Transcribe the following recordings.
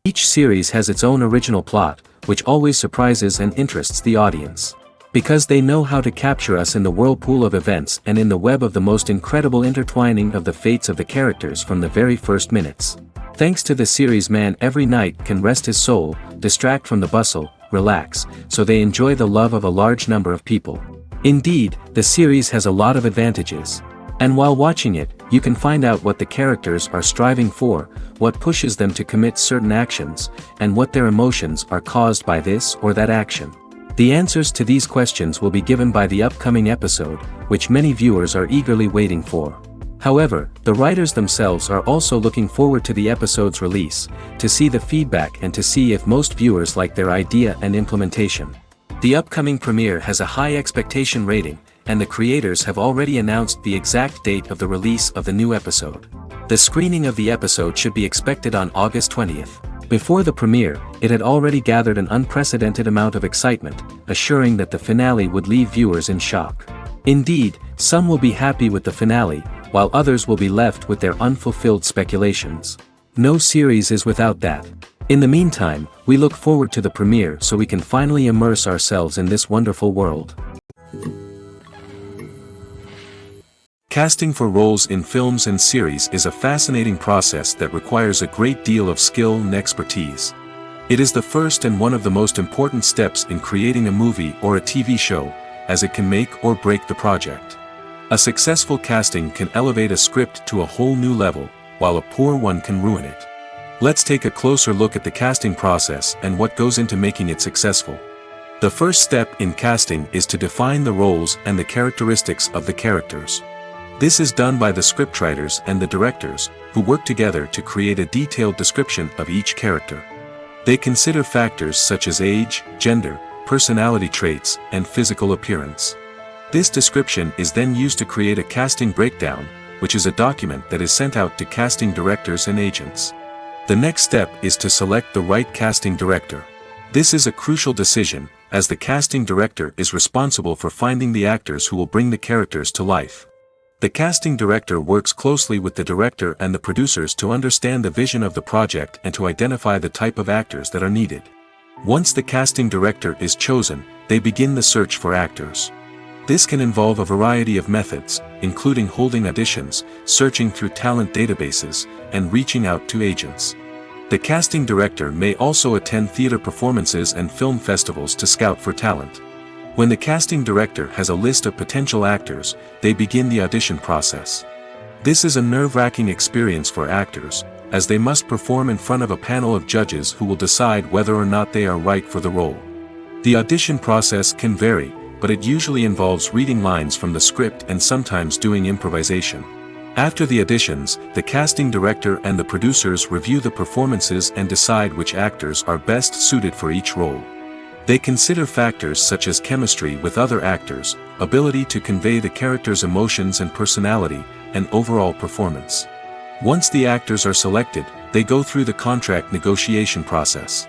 Each series has its own original plot, which always surprises and interests the audience. Because they know how to capture us in the whirlpool of events and in the web of the most incredible intertwining of the fates of the characters from the very first minutes. Thanks to the series, man every night can rest his soul, distract from the bustle, relax, so they enjoy the love of a large number of people. Indeed, the series has a lot of advantages. And while watching it, you can find out what the characters are striving for, what pushes them to commit certain actions, and what their emotions are caused by this or that action. The answers to these questions will be given by the upcoming episode, which many viewers are eagerly waiting for. However, the writers themselves are also looking forward to the episode's release, to see the feedback and to see if most viewers like their idea and implementation. The upcoming premiere has a high expectation rating, and the creators have already announced the exact date of the release of the new episode. The screening of the episode should be expected on August 20th. Before the premiere, it had already gathered an unprecedented amount of excitement, assuring that the finale would leave viewers in shock. Indeed, some will be happy with the finale, while others will be left with their unfulfilled speculations. No series is without that. In the meantime, we look forward to the premiere so we can finally immerse ourselves in this wonderful world. Casting for roles in films and series is a fascinating process that requires a great deal of skill and expertise. It is the first and one of the most important steps in creating a movie or a TV show, as it can make or break the project. A successful casting can elevate a script to a whole new level, while a poor one can ruin it. Let's take a closer look at the casting process and what goes into making it successful. The first step in casting is to define the roles and the characteristics of the characters. This is done by the scriptwriters and the directors, who work together to create a detailed description of each character. They consider factors such as age, gender, personality traits, and physical appearance. This description is then used to create a casting breakdown, which is a document that is sent out to casting directors and agents. The next step is to select the right casting director. This is a crucial decision, as the casting director is responsible for finding the actors who will bring the characters to life. The casting director works closely with the director and the producers to understand the vision of the project and to identify the type of actors that are needed. Once the casting director is chosen, they begin the search for actors. This can involve a variety of methods, including holding auditions, searching through talent databases, and reaching out to agents. The casting director may also attend theater performances and film festivals to scout for talent. When the casting director has a list of potential actors, they begin the audition process. This is a nerve-wracking experience for actors, as they must perform in front of a panel of judges who will decide whether or not they are right for the role. The audition process can vary, but it usually involves reading lines from the script and sometimes doing improvisation. After the auditions, the casting director and the producers review the performances and decide which actors are best suited for each role. They consider factors such as chemistry with other actors, ability to convey the character's emotions and personality, and overall performance. Once the actors are selected, they go through the contract negotiation process.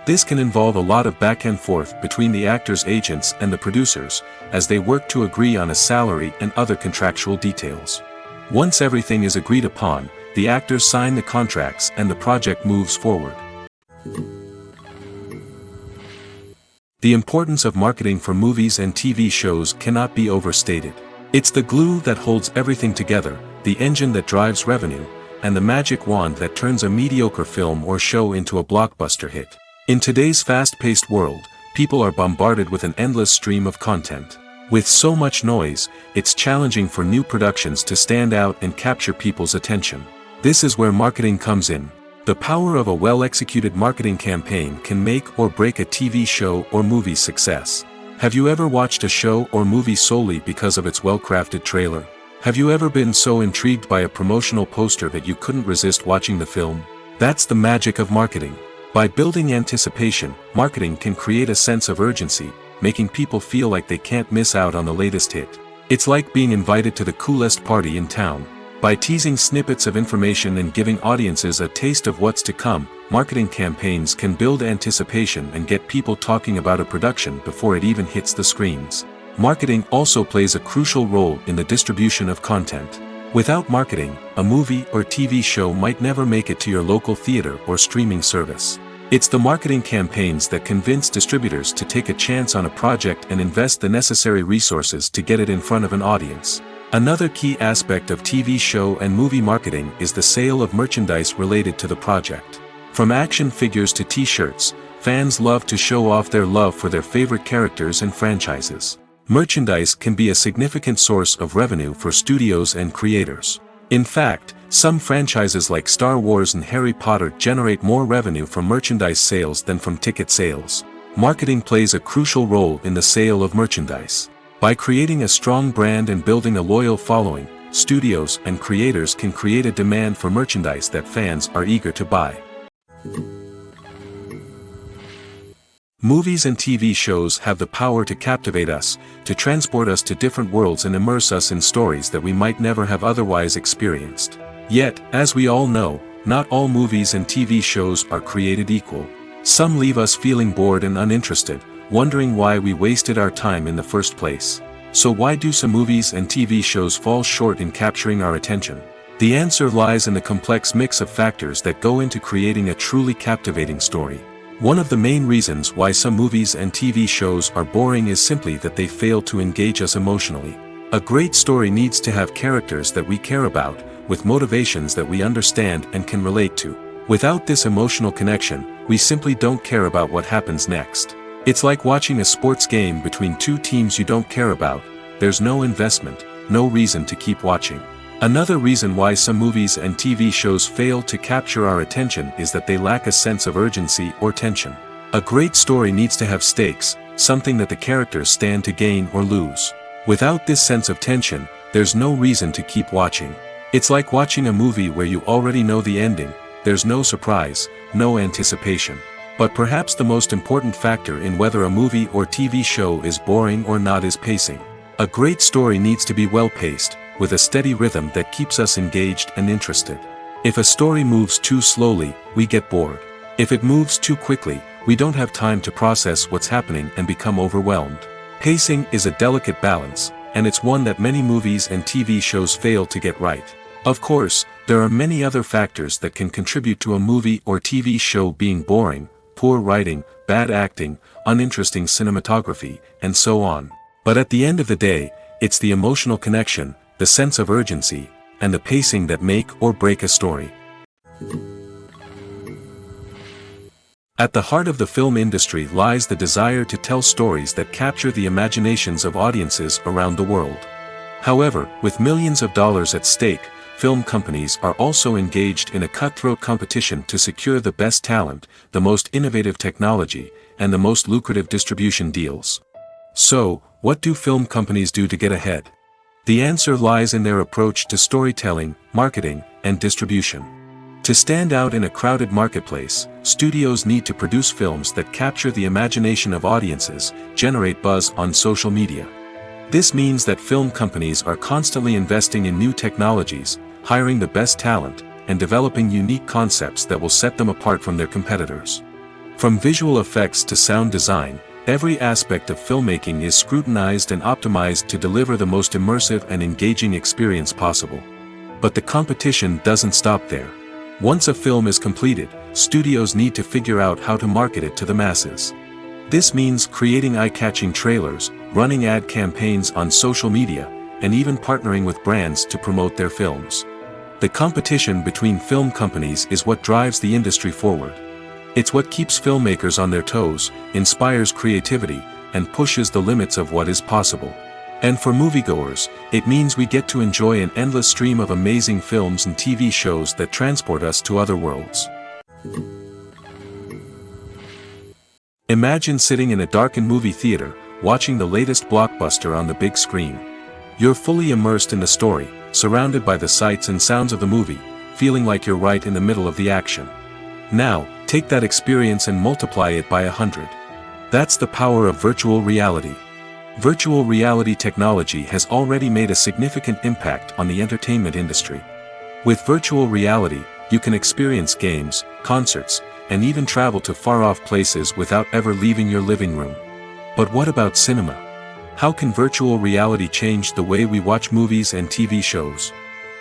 This can involve a lot of back and forth between the actors' agents and the producers, as they work to agree on a salary and other contractual details. Once everything is agreed upon, the actors sign the contracts and the project moves forward. The importance of marketing for movies and TV shows cannot be overstated. It's the glue that holds everything together, the engine that drives revenue, and the magic wand that turns a mediocre film or show into a blockbuster hit. In today's fast-paced world, people are bombarded with an endless stream of content. With so much noise, it's challenging for new productions to stand out and capture people's attention. This is where marketing comes in. The power of a well-executed marketing campaign can make or break a TV show or movie's success. Have you ever watched a show or movie solely because of its well-crafted trailer? Have you ever been so intrigued by a promotional poster that you couldn't resist watching the film? That's the magic of marketing. By building anticipation, marketing can create a sense of urgency, making people feel like they can't miss out on the latest hit. It's like being invited to the coolest party in town. By teasing snippets of information and giving audiences a taste of what's to come, marketing campaigns can build anticipation and get people talking about a production before it even hits the screens. Marketing also plays a crucial role in the distribution of content. Without marketing, a movie or TV show might never make it to your local theater or streaming service. It's the marketing campaigns that convince distributors to take a chance on a project and invest the necessary resources to get it in front of an audience. Another key aspect of TV show and movie marketing is the sale of merchandise related to the project. From action figures to t-shirts, fans love to show off their love for their favorite characters and franchises. Merchandise can be a significant source of revenue for studios and creators. In fact, some franchises like Star Wars and Harry Potter generate more revenue from merchandise sales than from ticket sales. Marketing plays a crucial role in the sale of merchandise. By creating a strong brand and building a loyal following, studios and creators can create a demand for merchandise that fans are eager to buy. Movies and TV shows have the power to captivate us, to transport us to different worlds and immerse us in stories that we might never have otherwise experienced. Yet, as we all know, not all movies and TV shows are created equal. Some leave us feeling bored and uninterested, wondering why we wasted our time in the first place. So why do some movies and TV shows fall short in capturing our attention? The answer lies in the complex mix of factors that go into creating a truly captivating story. One of the main reasons why some movies and TV shows are boring is simply that they fail to engage us emotionally. A great story needs to have characters that we care about, with motivations that we understand and can relate to. Without this emotional connection, we simply don't care about what happens next. It's like watching a sports game between two teams you don't care about. There's no investment, no reason to keep watching. Another reason why some movies and TV shows fail to capture our attention is that they lack a sense of urgency or tension. A great story needs to have stakes, something that the characters stand to gain or lose. Without this sense of tension, there's no reason to keep watching. It's like watching a movie where you already know the ending. There's no surprise, no anticipation. But perhaps the most important factor in whether a movie or TV show is boring or not is pacing. A great story needs to be well-paced, with a steady rhythm that keeps us engaged and interested. If a story moves too slowly, we get bored. If it moves too quickly, we don't have time to process what's happening and become overwhelmed. Pacing is a delicate balance, and it's one that many movies and TV shows fail to get right. Of course, there are many other factors that can contribute to a movie or TV show being boring: poor writing, bad acting, uninteresting cinematography, and so on. But at the end of the day, it's the emotional connection, the sense of urgency, and the pacing that make or break a story. At the heart of the film industry lies the desire to tell stories that capture the imaginations of audiences around the world. However, with millions of dollars at stake, film companies are also engaged in a cutthroat competition to secure the best talent, the most innovative technology, and the most lucrative distribution deals. So, what do film companies do to get ahead? The answer lies in their approach to storytelling, marketing, and distribution. To stand out in a crowded marketplace, studios need to produce films that capture the imagination of audiences, generate buzz on social media. This means that film companies are constantly investing in new technologies, hiring the best talent, and developing unique concepts that will set them apart from their competitors. From visual effects to sound design, every aspect of filmmaking is scrutinized and optimized to deliver the most immersive and engaging experience possible. But the competition doesn't stop there. Once a film is completed, studios need to figure out how to market it to the masses. This means creating eye-catching trailers, running ad campaigns on social media, and even partnering with brands to promote their films. The competition between film companies is what drives the industry forward. It's what keeps filmmakers on their toes, inspires creativity, and pushes the limits of what is possible. And for moviegoers, it means we get to enjoy an endless stream of amazing films and TV shows that transport us to other worlds. Imagine sitting in a darkened movie theater, watching the latest blockbuster on the big screen. You're fully immersed in the story, surrounded by the sights and sounds of the movie, feeling like you're right in the middle of the action. Now, take that experience and multiply it by 100. That's the power of virtual reality. Virtual reality technology has already made a significant impact on the entertainment industry. With virtual reality, you can experience games, concerts, and even travel to far-off places without ever leaving your living room. But what about cinema? How can virtual reality change the way we watch movies and TV shows?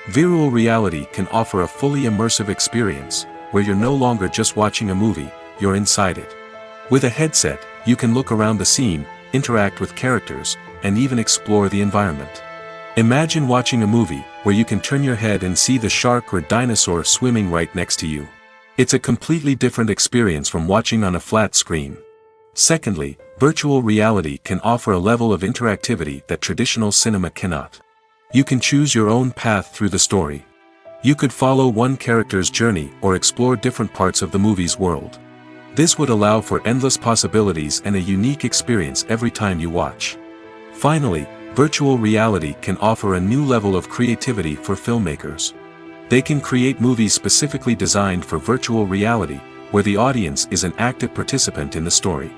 Virtual reality can offer a fully immersive experience, where you're no longer just watching a movie, you're inside it. With a headset, you can look around the scene, interact with characters, and even explore the environment. Imagine watching a movie where you can turn your head and see the shark or dinosaur swimming right next to you. It's a completely different experience from watching on a flat screen. Secondly, virtual reality can offer a level of interactivity that traditional cinema cannot. You can choose your own path through the story. You could follow one character's journey or explore different parts of the movie's world. This would allow for endless possibilities and a unique experience every time you watch. Finally, virtual reality can offer a new level of creativity for filmmakers. They can create movies specifically designed for virtual reality, where the audience is an active participant in the story.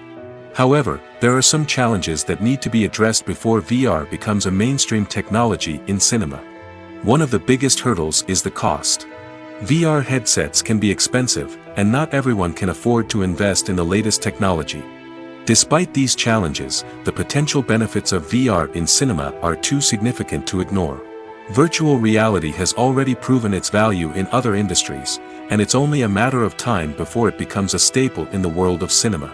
However, there are some challenges that need to be addressed before VR becomes a mainstream technology in cinema. One of the biggest hurdles is the cost. VR headsets can be expensive, and not everyone can afford to invest in the latest technology. Despite these challenges, the potential benefits of VR in cinema are too significant to ignore. Virtual reality has already proven its value in other industries, and it's only a matter of time before it becomes a staple in the world of cinema.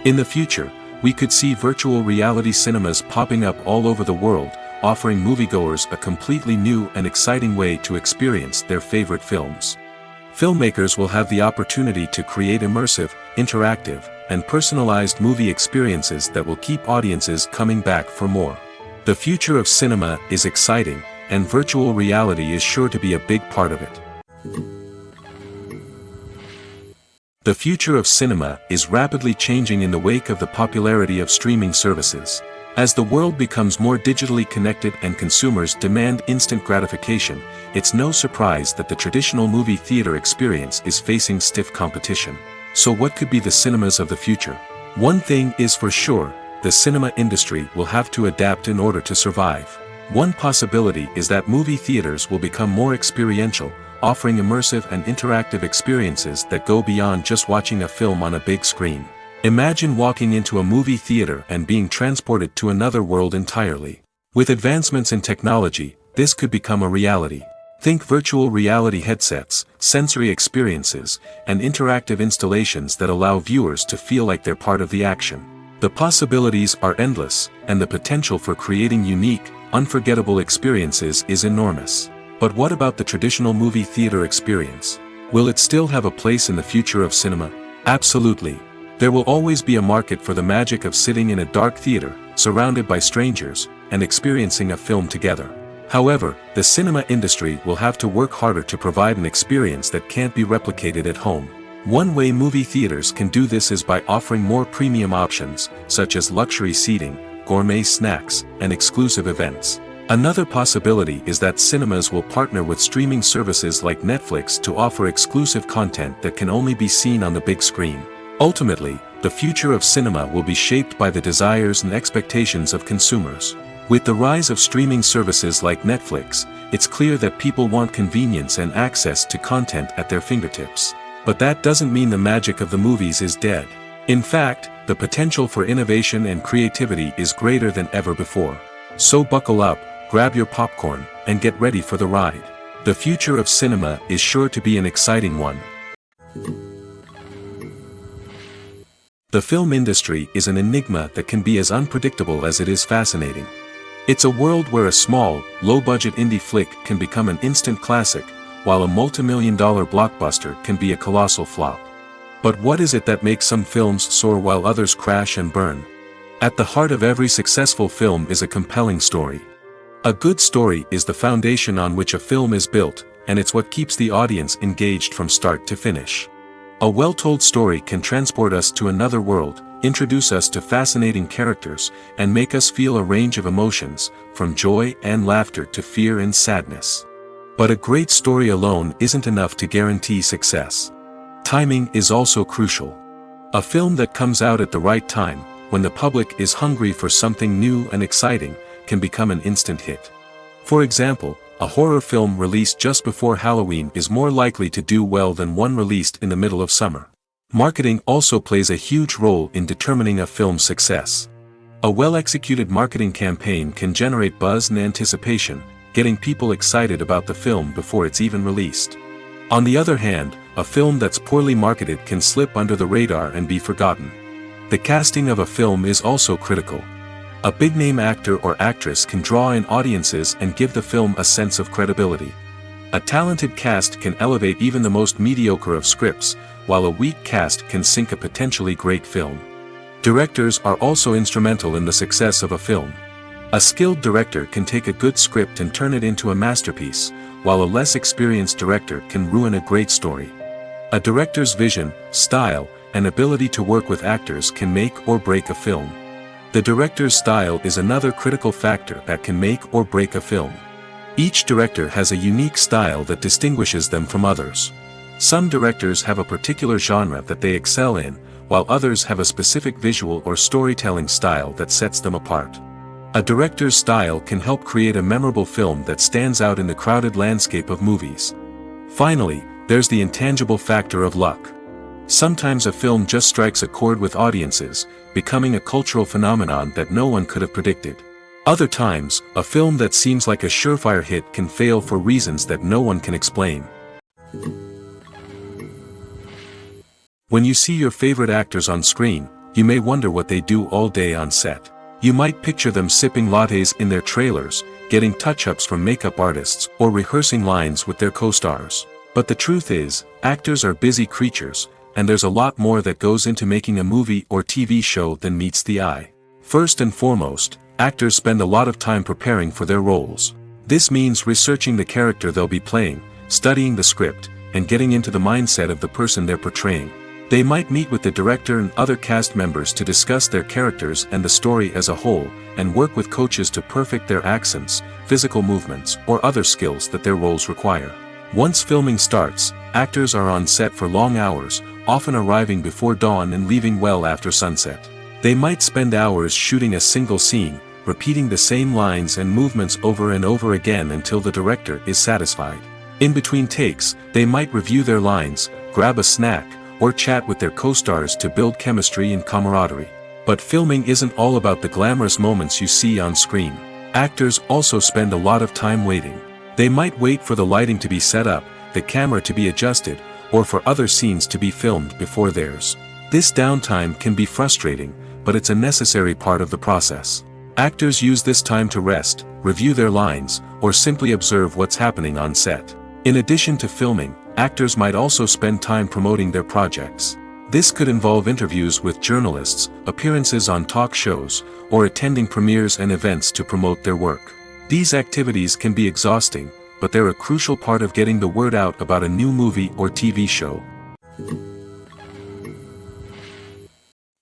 In the future, we could see virtual reality cinemas popping up all over the world, offering moviegoers a completely new and exciting way to experience their favorite films. Filmmakers will have the opportunity to create immersive, interactive, and personalized movie experiences that will keep audiences coming back for more. The future of cinema is exciting, and virtual reality is sure to be a big part of it. The future of cinema is rapidly changing in the wake of the popularity of streaming services. As the world becomes more digitally connected and consumers demand instant gratification, it's no surprise that the traditional movie theater experience is facing stiff competition. So what could be the cinemas of the future? One thing is for sure, the cinema industry will have to adapt in order to survive. One possibility is that movie theaters will become more experiential, offering immersive and interactive experiences that go beyond just watching a film on a big screen. Imagine walking into a movie theater and being transported to another world entirely. With advancements in technology, this could become a reality. Think virtual reality headsets, sensory experiences, and interactive installations that allow viewers to feel like they're part of the action. The possibilities are endless, and the potential for creating unique, unforgettable experiences is enormous. But what about the traditional movie theater experience? Will it still have a place in the future of cinema? Absolutely. There will always be a market for the magic of sitting in a dark theater, surrounded by strangers, and experiencing a film together. However, the cinema industry will have to work harder to provide an experience that can't be replicated at home. One way movie theaters can do this is by offering more premium options, such as luxury seating, gourmet snacks, and exclusive events. Another possibility is that cinemas will partner with streaming services like Netflix to offer exclusive content that can only be seen on the big screen. Ultimately, the future of cinema will be shaped by the desires and expectations of consumers. With the rise of streaming services like Netflix, it's clear that people want convenience and access to content at their fingertips. But that doesn't mean the magic of the movies is dead. In fact, the potential for innovation and creativity is greater than ever before. So buckle up, grab your popcorn, and get ready for the ride. The future of cinema is sure to be an exciting one. The film industry is an enigma that can be as unpredictable as it is fascinating. It's a world where a small, low-budget indie flick can become an instant classic, while a multi-million-dollar blockbuster can be a colossal flop. But what is it that makes some films soar while others crash and burn? At the heart of every successful film is a compelling story. A good story is the foundation on which a film is built, and it's what keeps the audience engaged from start to finish. A well-told story can transport us to another world, introduce us to fascinating characters, and make us feel a range of emotions, from joy and laughter to fear and sadness. But a great story alone isn't enough to guarantee success. Timing is also crucial. A film that comes out at the right time, when the public is hungry for something new and exciting, can become an instant hit. For example, a horror film released just before Halloween is more likely to do well than one released in the middle of summer. Marketing also plays a huge role in determining a film's success. A well-executed marketing campaign can generate buzz and anticipation, getting people excited about the film before it's even released. On the other hand, a film that's poorly marketed can slip under the radar and be forgotten. The casting of a film is also critical. A big-name actor or actress can draw in audiences and give the film a sense of credibility. A talented cast can elevate even the most mediocre of scripts, while a weak cast can sink a potentially great film. Directors are also instrumental in the success of a film. A skilled director can take a good script and turn it into a masterpiece, while a less experienced director can ruin a great story. A director's vision, style, and ability to work with actors can make or break a film. The director's style is another critical factor that can make or break a film. Each director has a unique style that distinguishes them from others. Some directors have a particular genre that they excel in, while others have a specific visual or storytelling style that sets them apart. A director's style can help create a memorable film that stands out in the crowded landscape of movies. Finally, there's the intangible factor of luck. Sometimes a film just strikes a chord with audiences, becoming a cultural phenomenon that no one could have predicted. Other times, a film that seems like a surefire hit can fail for reasons that no one can explain. When you see your favorite actors on screen, you may wonder what they do all day on set. You might picture them sipping lattes in their trailers, getting touch-ups from makeup artists, or rehearsing lines with their co-stars. But the truth is, actors are busy creatures, and there's a lot more that goes into making a movie or TV show than meets the eye. First and foremost, actors spend a lot of time preparing for their roles. This means researching the character they'll be playing, studying the script, and getting into the mindset of the person they're portraying. They might meet with the director and other cast members to discuss their characters and the story as a whole, and work with coaches to perfect their accents, physical movements, or other skills that their roles require. Once filming starts, actors are on set for long hours, often arriving before dawn and leaving well after sunset. They might spend hours shooting a single scene, repeating the same lines and movements over and over again until the director is satisfied. In between takes, they might review their lines, grab a snack, or chat with their co-stars to build chemistry and camaraderie. But filming isn't all about the glamorous moments you see on screen. Actors also spend a lot of time waiting. They might wait for the lighting to be set up, the camera to be adjusted, or for other scenes to be filmed before theirs. This downtime can be frustrating, but it's a necessary part of the process. Actors use this time to rest, review their lines, or simply observe what's happening on set. In addition to filming, actors might also spend time promoting their projects. This could involve interviews with journalists, appearances on talk shows, or attending premieres and events to promote their work. These activities can be exhausting, but they're a crucial part of getting the word out about a new movie or TV show.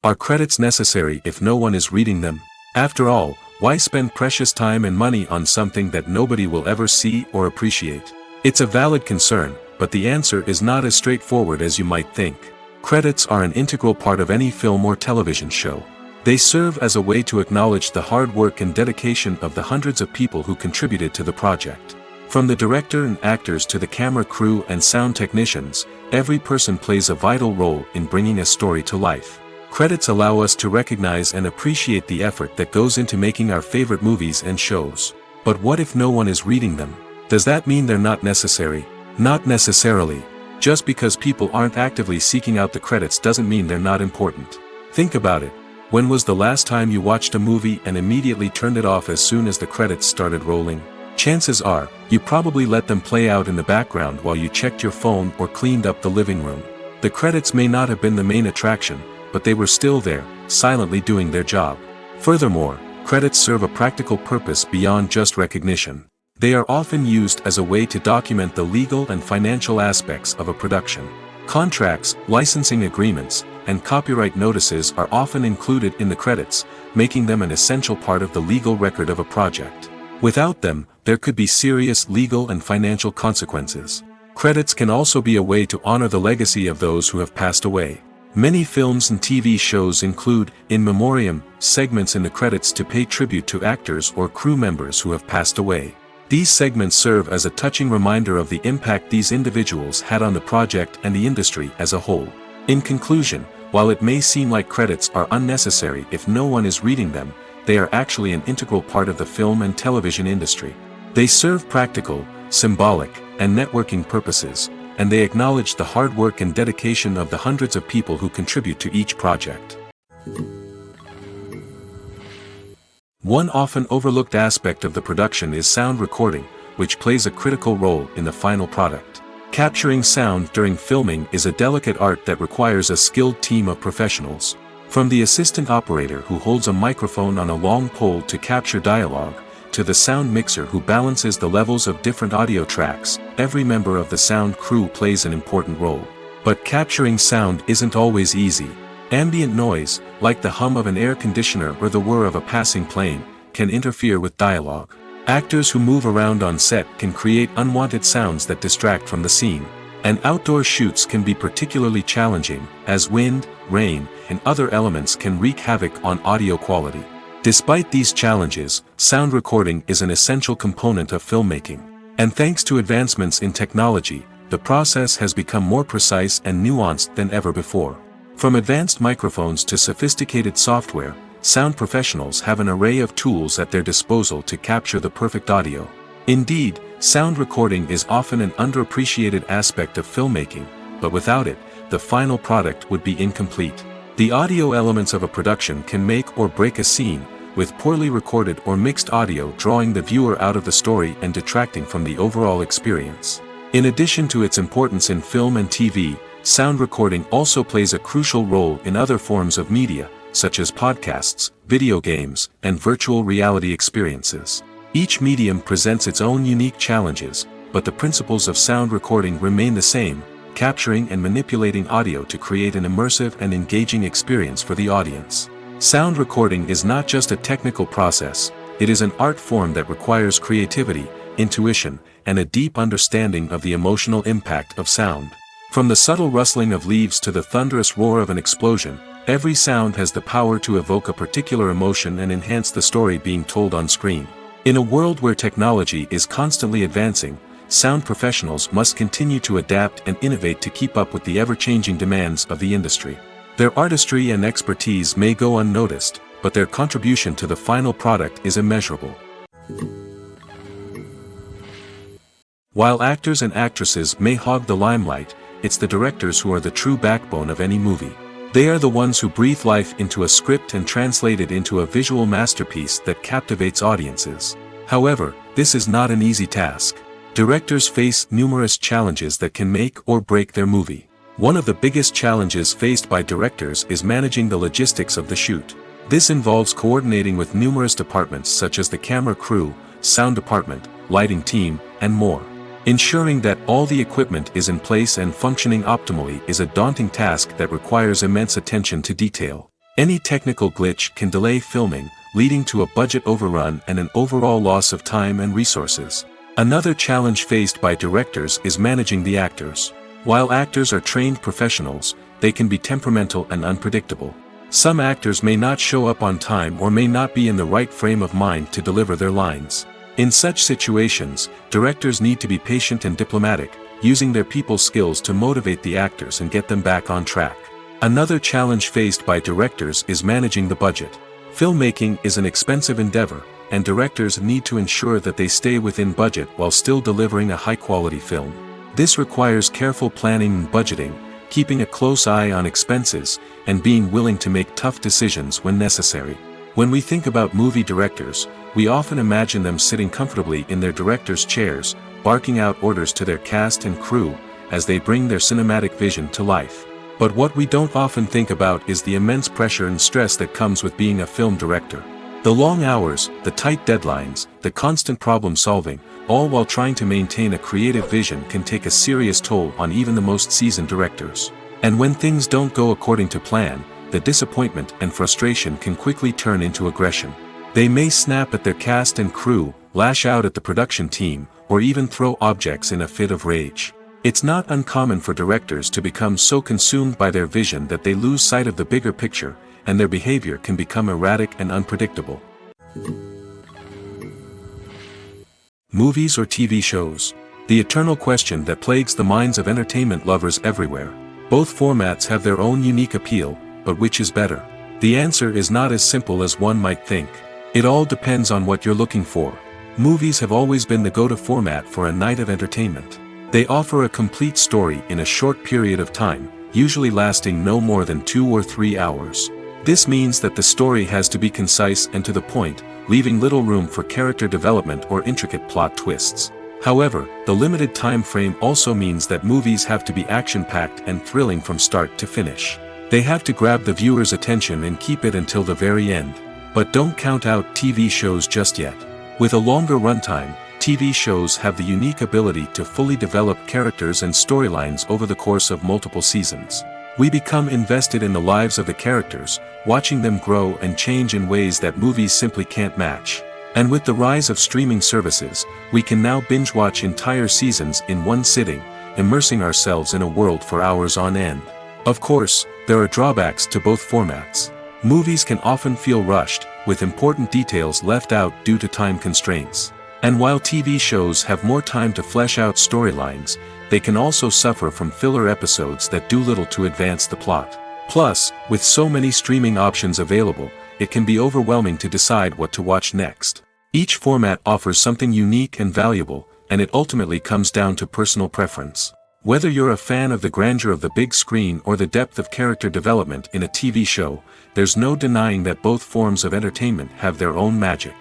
Are credits necessary if no one is reading them? After all, why spend precious time and money on something that nobody will ever see or appreciate? It's a valid concern, but the answer is not as straightforward as you might think. Credits are an integral part of any film or television show. They serve as a way to acknowledge the hard work and dedication of the hundreds of people who contributed to the project. From the director and actors to the camera crew and sound technicians, every person plays a vital role in bringing a story to life. Credits allow us to recognize and appreciate the effort that goes into making our favorite movies and shows. But what if no one is reading them? Does that mean they're not necessary? Not necessarily. Just because people aren't actively seeking out the credits doesn't mean they're not important. Think about it. When was the last time you watched a movie and immediately turned it off as soon as the credits started rolling? Chances are, you probably let them play out in the background while you checked your phone or cleaned up the living room. The credits may not have been the main attraction, but they were still there, silently doing their job. Furthermore, credits serve a practical purpose beyond just recognition. They are often used as a way to document the legal and financial aspects of a production. Contracts, licensing agreements, and copyright notices are often included in the credits, making them an essential part of the legal record of a project. Without them, there could be serious legal and financial consequences. Credits can also be a way to honor the legacy of those who have passed away. Many films and TV shows include, in memoriam, segments in the credits to pay tribute to actors or crew members who have passed away. These segments serve as a touching reminder of the impact these individuals had on the project and the industry as a whole. In conclusion, while it may seem like credits are unnecessary if no one is reading them, they are actually an integral part of the film and television industry. They serve practical, symbolic, and networking purposes, and they acknowledge the hard work and dedication of the hundreds of people who contribute to each project. One often overlooked aspect of the production is sound recording, which plays a critical role in the final product. Capturing sound during filming is a delicate art that requires a skilled team of professionals. From the assistant operator who holds a microphone on a long pole to capture dialogue, to the sound mixer who balances the levels of different audio tracks, every member of the sound crew plays an important role. But capturing sound isn't always easy. Ambient noise, like the hum of an air conditioner or the whir of a passing plane, can interfere with dialogue. Actors who move around on set can create unwanted sounds that distract from the scene. And outdoor shoots can be particularly challenging, as wind, rain, and other elements can wreak havoc on audio quality. Despite these challenges, sound recording is an essential component of filmmaking. And thanks to advancements in technology, the process has become more precise and nuanced than ever before. From advanced microphones to sophisticated software, sound professionals have an array of tools at their disposal to capture the perfect audio. Indeed, sound recording is often an underappreciated aspect of filmmaking, but without it, the final product would be incomplete. The audio elements of a production can make or break a scene, with poorly recorded or mixed audio drawing the viewer out of the story and detracting from the overall experience. In addition to its importance in film and TV, sound recording also plays a crucial role in other forms of media, such as podcasts, video games, and virtual reality experiences. Each medium presents its own unique challenges, but the principles of sound recording remain the same, capturing and manipulating audio to create an immersive and engaging experience for the audience. Sound recording is not just a technical process, it is an art form that requires creativity, intuition, and a deep understanding of the emotional impact of sound. From the subtle rustling of leaves to the thunderous roar of an explosion, every sound has the power to evoke a particular emotion and enhance the story being told on screen. In a world where technology is constantly advancing, sound professionals must continue to adapt and innovate to keep up with the ever-changing demands of the industry. Their artistry and expertise may go unnoticed, but their contribution to the final product is immeasurable. While actors and actresses may hog the limelight, it's the directors who are the true backbone of any movie. They are the ones who breathe life into a script and translate it into a visual masterpiece that captivates audiences. However, this is not an easy task. Directors face numerous challenges that can make or break their movie. One of the biggest challenges faced by directors is managing the logistics of the shoot. This involves coordinating with numerous departments such as the camera crew, sound department, lighting team, and more. Ensuring that all the equipment is in place and functioning optimally is a daunting task that requires immense attention to detail. Any technical glitch can delay filming, leading to a budget overrun and an overall loss of time and resources. Another challenge faced by directors is managing the actors. While actors are trained professionals, they can be temperamental and unpredictable. Some actors may not show up on time or may not be in the right frame of mind to deliver their lines. In such situations, directors need to be patient and diplomatic, using their people skills to motivate the actors and get them back on track. Another challenge faced by directors is managing the budget. Filmmaking is an expensive endeavor, and directors need to ensure that they stay within budget while still delivering a high-quality film. This requires careful planning and budgeting, keeping a close eye on expenses, and being willing to make tough decisions when necessary. When we think about movie directors, we often imagine them sitting comfortably in their director's chairs, barking out orders to their cast and crew, as they bring their cinematic vision to life. But what we don't often think about is the immense pressure and stress that comes with being a film director. The long hours, the tight deadlines, the constant problem solving, all while trying to maintain a creative vision can take a serious toll on even the most seasoned directors. And when things don't go according to plan, the disappointment and frustration can quickly turn into aggression. They may snap at their cast and crew, lash out at the production team, or even throw objects in a fit of rage. It's not uncommon for directors to become so consumed by their vision that they lose sight of the bigger picture, and their behavior can become erratic and unpredictable. Movies or TV shows? The eternal question that plagues the minds of entertainment lovers everywhere. Both formats have their own unique appeal, but which is better? The answer is not as simple as one might think. It all depends on what you're looking for. Movies have always been the go-to format for a night of entertainment. They offer a complete story in a short period of time, usually lasting no more than 2 or 3 hours. This means that the story has to be concise and to the point, leaving little room for character development or intricate plot twists. However, the limited time frame also means that movies have to be action-packed and thrilling from start to finish. They have to grab the viewer's attention and keep it until the very end. But don't count out TV shows just yet. With a longer runtime, TV shows have the unique ability to fully develop characters and storylines over the course of multiple seasons. We become invested in the lives of the characters, watching them grow and change in ways that movies simply can't match. And with the rise of streaming services, we can now binge-watch entire seasons in one sitting, immersing ourselves in a world for hours on end. Of course, there are drawbacks to both formats. Movies can often feel rushed, with important details left out due to time constraints. And while TV shows have more time to flesh out storylines, they can also suffer from filler episodes that do little to advance the plot. Plus, with so many streaming options available, it can be overwhelming to decide what to watch next. Each format offers something unique and valuable, and it ultimately comes down to personal preference. Whether you're a fan of the grandeur of the big screen or the depth of character development in a TV show, there's no denying that both forms of entertainment have their own magic.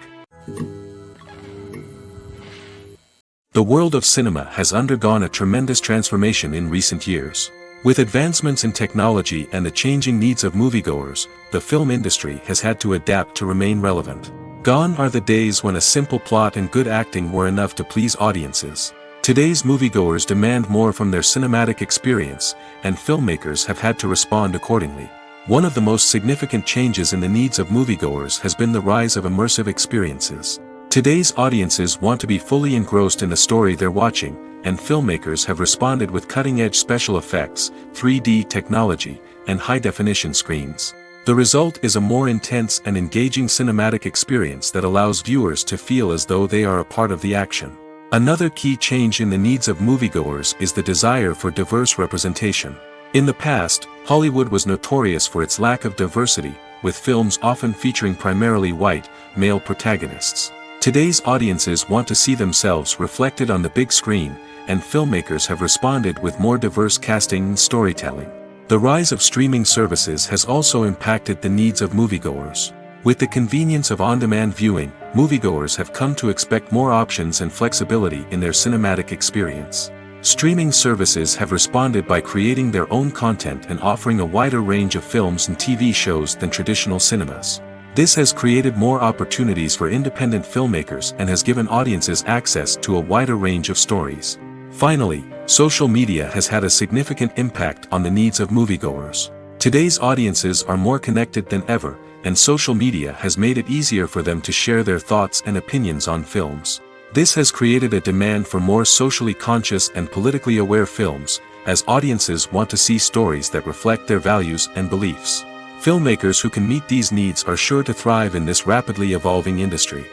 The world of cinema has undergone a tremendous transformation in recent years. With advancements in technology and the changing needs of moviegoers, the film industry has had to adapt to remain relevant. Gone are the days when a simple plot and good acting were enough to please audiences. Today's moviegoers demand more from their cinematic experience, and filmmakers have had to respond accordingly. One of the most significant changes in the needs of moviegoers has been the rise of immersive experiences. Today's audiences want to be fully engrossed in the story they're watching, and filmmakers have responded with cutting-edge special effects, 3D technology, and high-definition screens. The result is a more intense and engaging cinematic experience that allows viewers to feel as though they are a part of the action. Another key change in the needs of moviegoers is the desire for diverse representation. In the past, Hollywood was notorious for its lack of diversity, with films often featuring primarily white, male protagonists. Today's audiences want to see themselves reflected on the big screen, and filmmakers have responded with more diverse casting and storytelling. The rise of streaming services has also impacted the needs of moviegoers. With the convenience of on-demand viewing, moviegoers have come to expect more options and flexibility in their cinematic experience. Streaming services have responded by creating their own content and offering a wider range of films and TV shows than traditional cinemas. This has created more opportunities for independent filmmakers and has given audiences access to a wider range of stories. Finally, social media has had a significant impact on the needs of moviegoers. Today's audiences are more connected than ever, and social media has made it easier for them to share their thoughts and opinions on films. This has created a demand for more socially conscious and politically aware films, as audiences want to see stories that reflect their values and beliefs. Filmmakers who can meet these needs are sure to thrive in this rapidly evolving industry.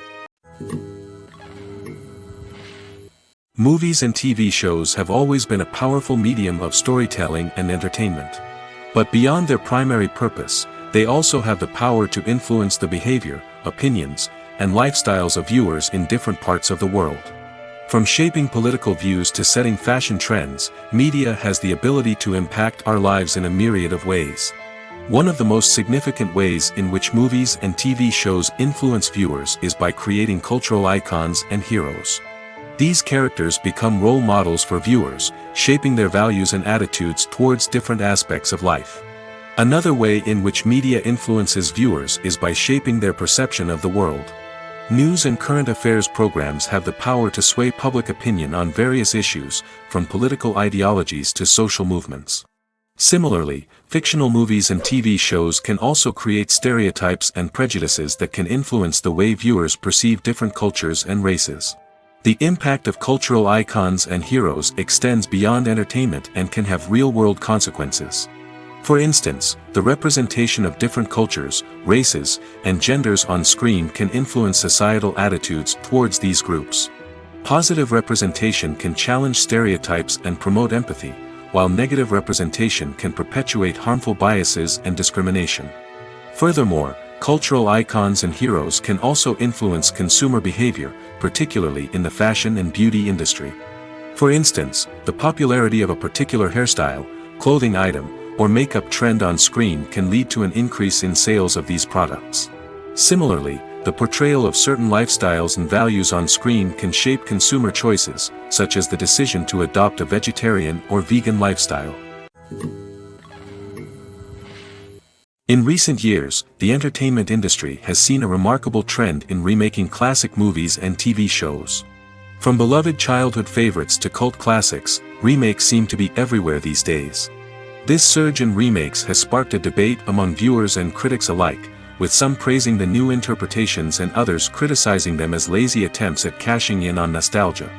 Movies and TV shows have always been a powerful medium of storytelling and entertainment. But beyond their primary purpose, they also have the power to influence the behavior, opinions, and lifestyles of viewers in different parts of the world. From shaping political views to setting fashion trends, media has the ability to impact our lives in a myriad of ways. One of the most significant ways in which movies and TV shows influence viewers is by creating cultural icons and heroes. These characters become role models for viewers, shaping their values and attitudes towards different aspects of life. Another way in which media influences viewers is by shaping their perception of the world. News and current affairs programs have the power to sway public opinion on various issues, from political ideologies to social movements. Similarly, fictional movies and TV shows can also create stereotypes and prejudices that can influence the way viewers perceive different cultures and races. The impact of cultural icons and heroes extends beyond entertainment and can have real-world consequences. For instance, the representation of different cultures, races, and genders on screen can influence societal attitudes towards these groups. Positive representation can challenge stereotypes and promote empathy, while negative representation can perpetuate harmful biases and discrimination. Furthermore, cultural icons and heroes can also influence consumer behavior, particularly in the fashion and beauty industry. For instance, the popularity of a particular hairstyle, clothing item, or makeup trend on screen can lead to an increase in sales of these products. Similarly, the portrayal of certain lifestyles and values on screen can shape consumer choices, such as the decision to adopt a vegetarian or vegan lifestyle. In recent years, the entertainment industry has seen a remarkable trend in remaking classic movies and TV shows. From beloved childhood favorites to cult classics, remakes seem to be everywhere these days. This surge in remakes has sparked a debate among viewers and critics alike, with some praising the new interpretations and others criticizing them as lazy attempts at cashing in on nostalgia.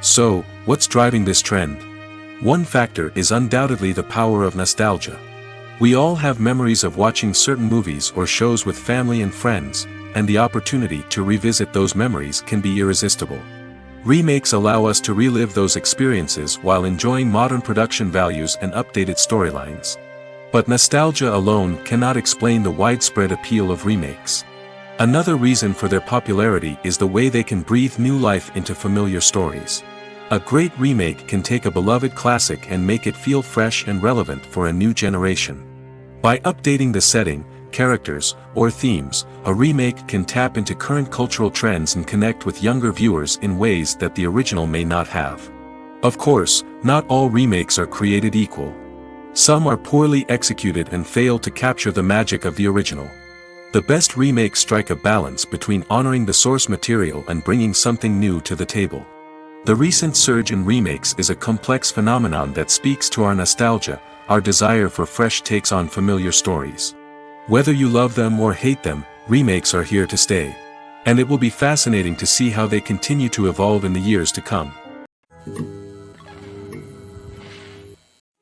So, what's driving this trend? One factor is undoubtedly the power of nostalgia. We all have memories of watching certain movies or shows with family and friends, and the opportunity to revisit those memories can be irresistible. Remakes allow us to relive those experiences while enjoying modern production values and updated storylines. But nostalgia alone cannot explain the widespread appeal of remakes. Another reason for their popularity is the way they can breathe new life into familiar stories. A great remake can take a beloved classic and make it feel fresh and relevant for a new generation. By updating the setting, characters, or themes, a remake can tap into current cultural trends and connect with younger viewers in ways that the original may not have. Of course, not all remakes are created equal. Some are poorly executed and fail to capture the magic of the original. The best remakes strike a balance between honoring the source material and bringing something new to the table. The recent surge in remakes is a complex phenomenon that speaks to our nostalgia, our desire for fresh takes on familiar stories. Whether you love them or hate them, remakes are here to stay. And it will be fascinating to see how they continue to evolve in the years to come.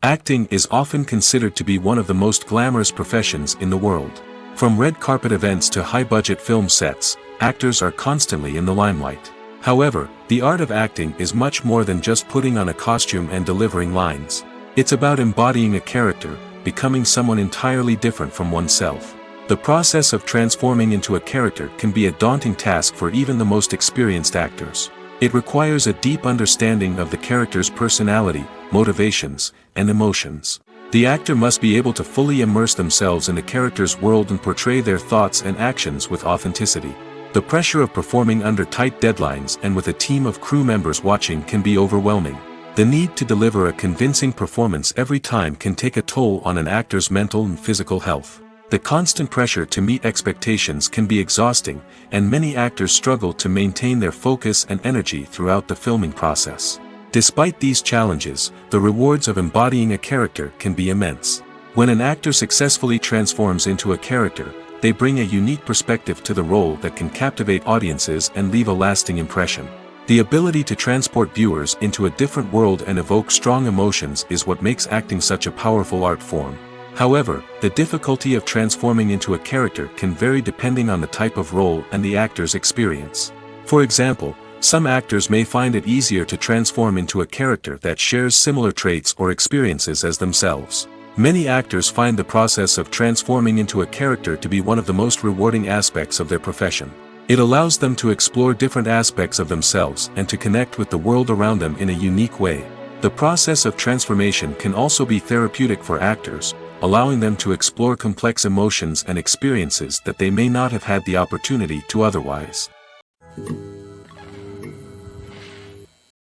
Acting is often considered to be one of the most glamorous professions in the world. From red carpet events to high-budget film sets, actors are constantly in the limelight. However, the art of acting is much more than just putting on a costume and delivering lines. It's about embodying a character, becoming someone entirely different from oneself. The process of transforming into a character can be a daunting task for even the most experienced actors. It requires a deep understanding of the character's personality, motivations, and emotions. The actor must be able to fully immerse themselves in the character's world and portray their thoughts and actions with authenticity. The pressure of performing under tight deadlines and with a team of crew members watching can be overwhelming. The need to deliver a convincing performance every time can take a toll on an actor's mental and physical health. The constant pressure to meet expectations can be exhausting, and many actors struggle to maintain their focus and energy throughout the filming process. Despite these challenges, the rewards of embodying a character can be immense. When an actor successfully transforms into a character, they bring a unique perspective to the role that can captivate audiences and leave a lasting impression. The ability to transport viewers into a different world and evoke strong emotions is what makes acting such a powerful art form. However, the difficulty of transforming into a character can vary depending on the type of role and the actor's experience. For example, some actors may find it easier to transform into a character that shares similar traits or experiences as themselves. Many actors find the process of transforming into a character to be one of the most rewarding aspects of their profession. It allows them to explore different aspects of themselves and to connect with the world around them in a unique way. The process of transformation can also be therapeutic for actors, allowing them to explore complex emotions and experiences that they may not have had the opportunity to otherwise.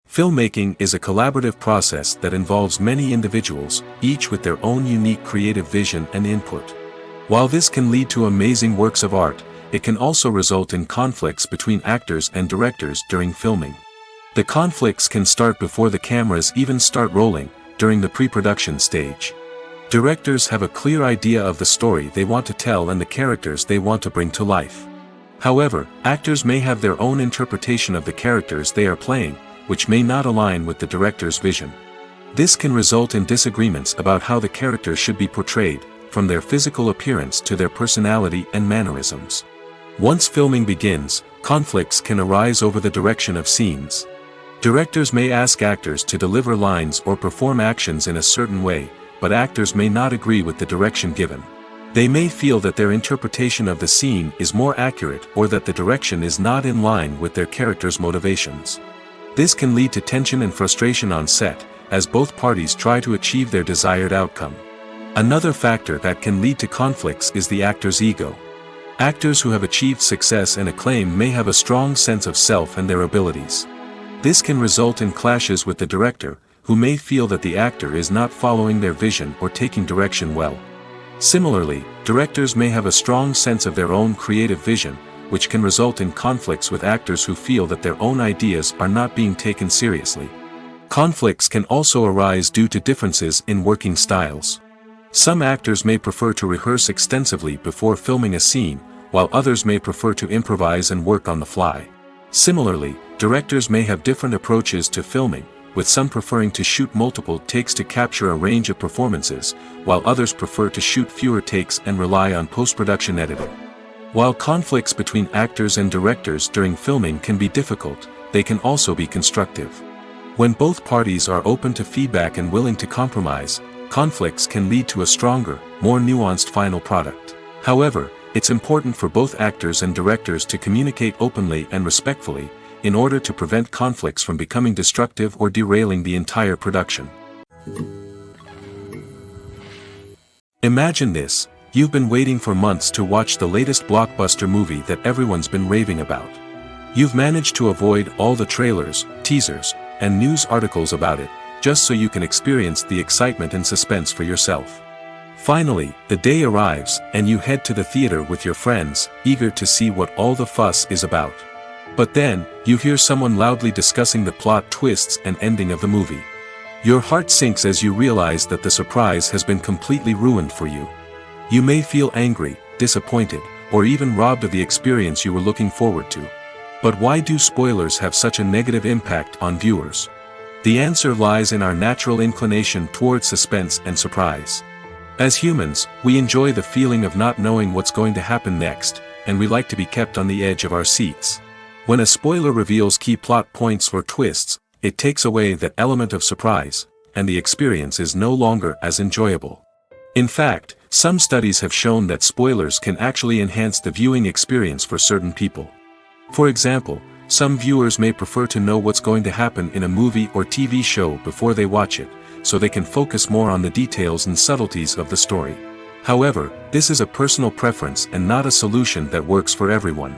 Filmmaking is a collaborative process that involves many individuals, each with their own unique creative vision and input. While this can lead to amazing works of art, it can also result in conflicts between actors and directors during filming. The conflicts can start before the cameras even start rolling, during the pre-production stage. Directors have a clear idea of the story they want to tell and the characters they want to bring to life. However, actors may have their own interpretation of the characters they are playing, which may not align with the director's vision. This can result in disagreements about how the characters should be portrayed, from their physical appearance to their personality and mannerisms. Once filming begins, conflicts can arise over the direction of scenes. Directors may ask actors to deliver lines or perform actions in a certain way, but actors may not agree with the direction given. They may feel that their interpretation of the scene is more accurate or that the direction is not in line with their character's motivations. This can lead to tension and frustration on set, as both parties try to achieve their desired outcome. Another factor that can lead to conflicts is the actor's ego. Actors who have achieved success and acclaim may have a strong sense of self and their abilities. This can result in clashes with the director, who may feel that the actor is not following their vision or taking direction well. Similarly, directors may have a strong sense of their own creative vision, which can result in conflicts with actors who feel that their own ideas are not being taken seriously. Conflicts can also arise due to differences in working styles. Some actors may prefer to rehearse extensively before filming a scene, while others may prefer to improvise and work on the fly. Similarly, directors may have different approaches to filming, with some preferring to shoot multiple takes to capture a range of performances, while others prefer to shoot fewer takes and rely on post-production editing. While conflicts between actors and directors during filming can be difficult, they can also be constructive. When both parties are open to feedback and willing to compromise, conflicts can lead to a stronger, more nuanced final product. However, it's important for both actors and directors to communicate openly and respectfully, in order to prevent conflicts from becoming destructive or derailing the entire production. Imagine this. You've been waiting for months to watch the latest blockbuster movie that everyone's been raving about. You've managed to avoid all the trailers, teasers, and news articles about it, just so you can experience the excitement and suspense for yourself. Finally, the day arrives, and you head to the theater with your friends, eager to see what all the fuss is about. But then, you hear someone loudly discussing the plot twists and ending of the movie. Your heart sinks as you realize that the surprise has been completely ruined for you. You may feel angry, disappointed, or even robbed of the experience you were looking forward to. But why do spoilers have such a negative impact on viewers? The answer lies in our natural inclination towards suspense and surprise. As humans, we enjoy the feeling of not knowing what's going to happen next, and we like to be kept on the edge of our seats. When a spoiler reveals key plot points or twists, it takes away that element of surprise, and the experience is no longer as enjoyable. In fact, some studies have shown that spoilers can actually enhance the viewing experience for certain people. For example, some viewers may prefer to know what's going to happen in a movie or TV show before they watch it, so they can focus more on the details and subtleties of the story. However, this is a personal preference and not a solution that works for everyone.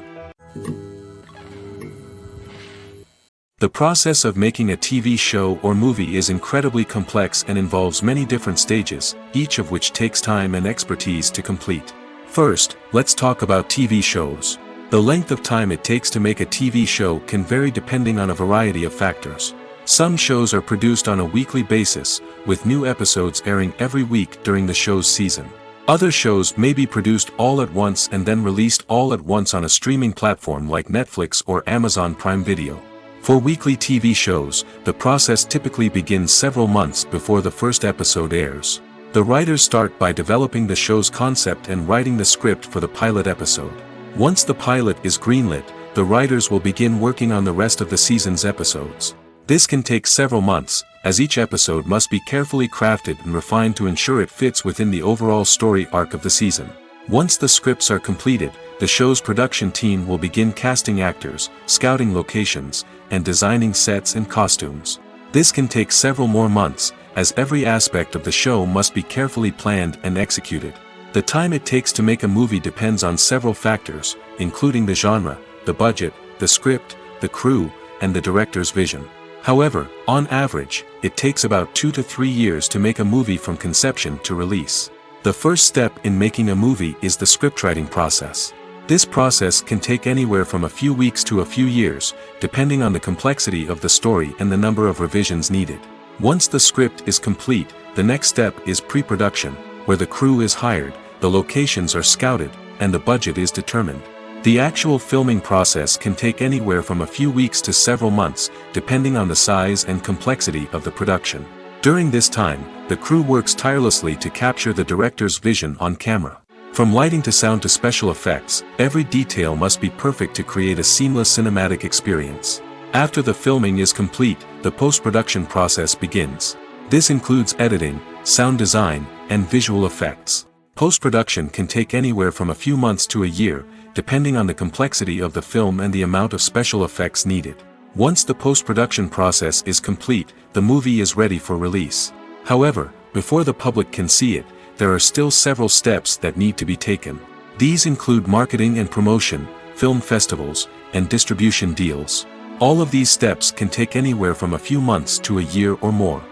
The process of making a TV show or movie is incredibly complex and involves many different stages, each of which takes time and expertise to complete. First, let's talk about TV shows. The length of time it takes to make a TV show can vary depending on a variety of factors. Some shows are produced on a weekly basis, with new episodes airing every week during the show's season. Other shows may be produced all at once and then released all at once on a streaming platform like Netflix or Amazon Prime Video. For weekly TV shows, the process typically begins several months before the first episode airs. The writers start by developing the show's concept and writing the script for the pilot episode. Once the pilot is greenlit, the writers will begin working on the rest of the season's episodes. This can take several months, as each episode must be carefully crafted and refined to ensure it fits within the overall story arc of the season. Once the scripts are completed, the show's production team will begin casting actors, scouting locations, and designing sets and costumes. This can take several more months, as every aspect of the show must be carefully planned and executed. The time it takes to make a movie depends on several factors, including the genre, the budget, the script, the crew, and the director's vision. However, on average, it takes about 2 to 3 years to make a movie from conception to release. The first step in making a movie is the scriptwriting process. This process can take anywhere from a few weeks to a few years, depending on the complexity of the story and the number of revisions needed. Once the script is complete, the next step is pre-production, where the crew is hired, the locations are scouted, and the budget is determined. The actual filming process can take anywhere from a few weeks to several months, depending on the size and complexity of the production. During this time, the crew works tirelessly to capture the director's vision on camera. From lighting to sound to special effects, every detail must be perfect to create a seamless cinematic experience. After the filming is complete, the post-production process begins. This includes editing, sound design, and visual effects. Post-production can take anywhere from a few months to a year, depending on the complexity of the film and the amount of special effects needed. Once the post-production process is complete, the movie is ready for release. However, before the public can see it, there are still several steps that need to be taken. These include marketing and promotion, film festivals, and distribution deals. All of these steps can take anywhere from a few months to a year or more.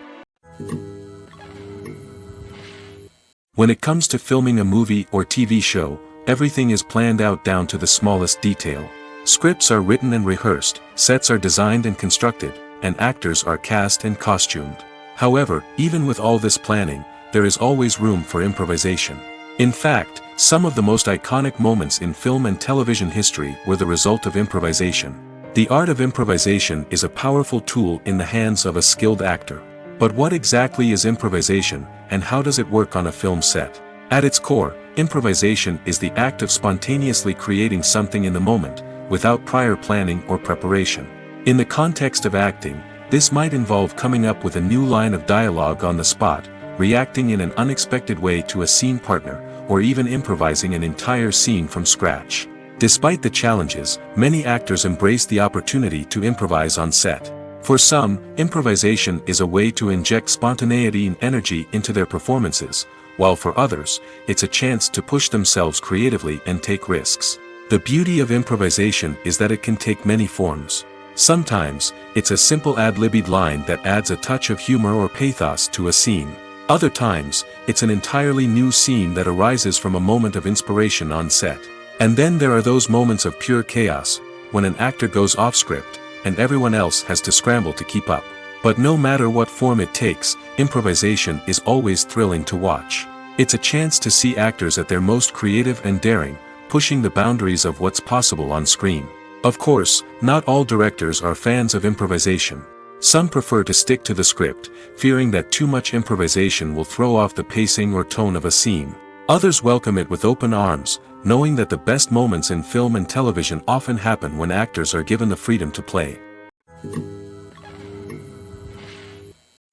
When it comes to filming a movie or TV show, everything is planned out down to the smallest detail. Scripts are written and rehearsed, sets are designed and constructed, and actors are cast and costumed. However, even with all this planning, there is always room for improvisation. In fact, some of the most iconic moments in film and television history were the result of improvisation. The art of improvisation is a powerful tool in the hands of a skilled actor. But what exactly is improvisation, and how does it work on a film set? At its core, improvisation is the act of spontaneously creating something in the moment, without prior planning or preparation. In the context of acting, this might involve coming up with a new line of dialogue on the spot, reacting in an unexpected way to a scene partner, or even improvising an entire scene from scratch. Despite the challenges, many actors embrace the opportunity to improvise on set. For some, improvisation is a way to inject spontaneity and energy into their performances, while for others, it's a chance to push themselves creatively and take risks. The beauty of improvisation is that it can take many forms. Sometimes, it's a simple ad-libbed line that adds a touch of humor or pathos to a scene. Other times, it's an entirely new scene that arises from a moment of inspiration on set. And then there are those moments of pure chaos, when an actor goes off script, and everyone else has to scramble to keep up. But no matter what form it takes, improvisation is always thrilling to watch. It's a chance to see actors at their most creative and daring, pushing the boundaries of what's possible on screen. Of course, not all directors are fans of improvisation. Some prefer to stick to the script, fearing that too much improvisation will throw off the pacing or tone of a scene. Others welcome it with open arms, knowing that the best moments in film and television often happen when actors are given the freedom to play.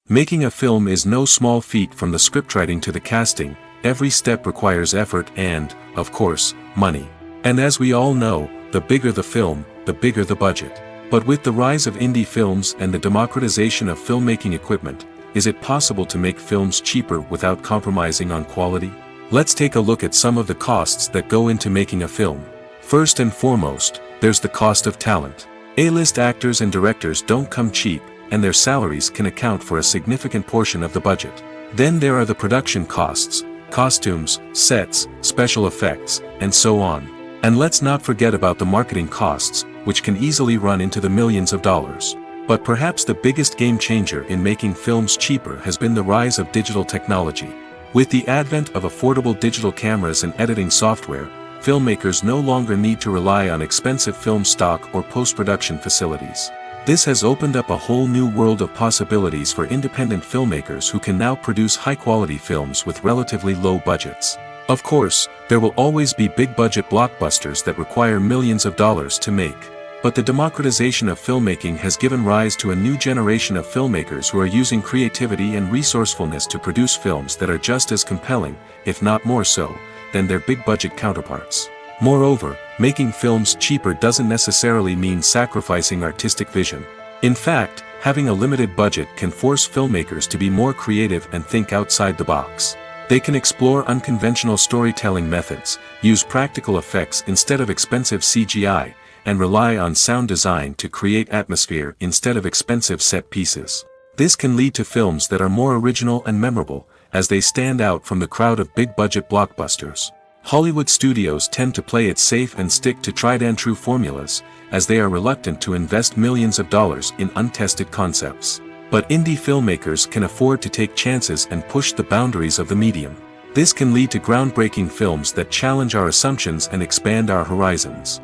Making a film is no small feat. From the scriptwriting to the casting, every step requires effort and, of course, money. And as we all know, the bigger the film, the bigger the budget. But with the rise of indie films and the democratization of filmmaking equipment, is it possible to make films cheaper without compromising on quality? Let's take a look at some of the costs that go into making a film. First and foremost, there's the cost of talent. A-list actors and directors don't come cheap, and their salaries can account for a significant portion of the budget. Then there are the production costs, costumes, sets, special effects, and so on. And let's not forget about the marketing costs, which can easily run into the millions of dollars. But perhaps the biggest game changer in making films cheaper has been the rise of digital technology. With the advent of affordable digital cameras and editing software, filmmakers no longer need to rely on expensive film stock or post-production facilities. This has opened up a whole new world of possibilities for independent filmmakers who can now produce high-quality films with relatively low budgets. Of course, there will always be big-budget blockbusters that require millions of dollars to make. But the democratization of filmmaking has given rise to a new generation of filmmakers who are using creativity and resourcefulness to produce films that are just as compelling, if not more so, than their big-budget counterparts. Moreover, making films cheaper doesn't necessarily mean sacrificing artistic vision. In fact, having a limited budget can force filmmakers to be more creative and think outside the box. They can explore unconventional storytelling methods, use practical effects instead of expensive CGI, and rely on sound design to create atmosphere instead of expensive set pieces. This can lead to films that are more original and memorable, as they stand out from the crowd of big-budget blockbusters. Hollywood studios tend to play it safe and stick to tried-and-true formulas, as they are reluctant to invest millions of dollars in untested concepts. But indie filmmakers can afford to take chances and push the boundaries of the medium. This can lead to groundbreaking films that challenge our assumptions and expand our horizons.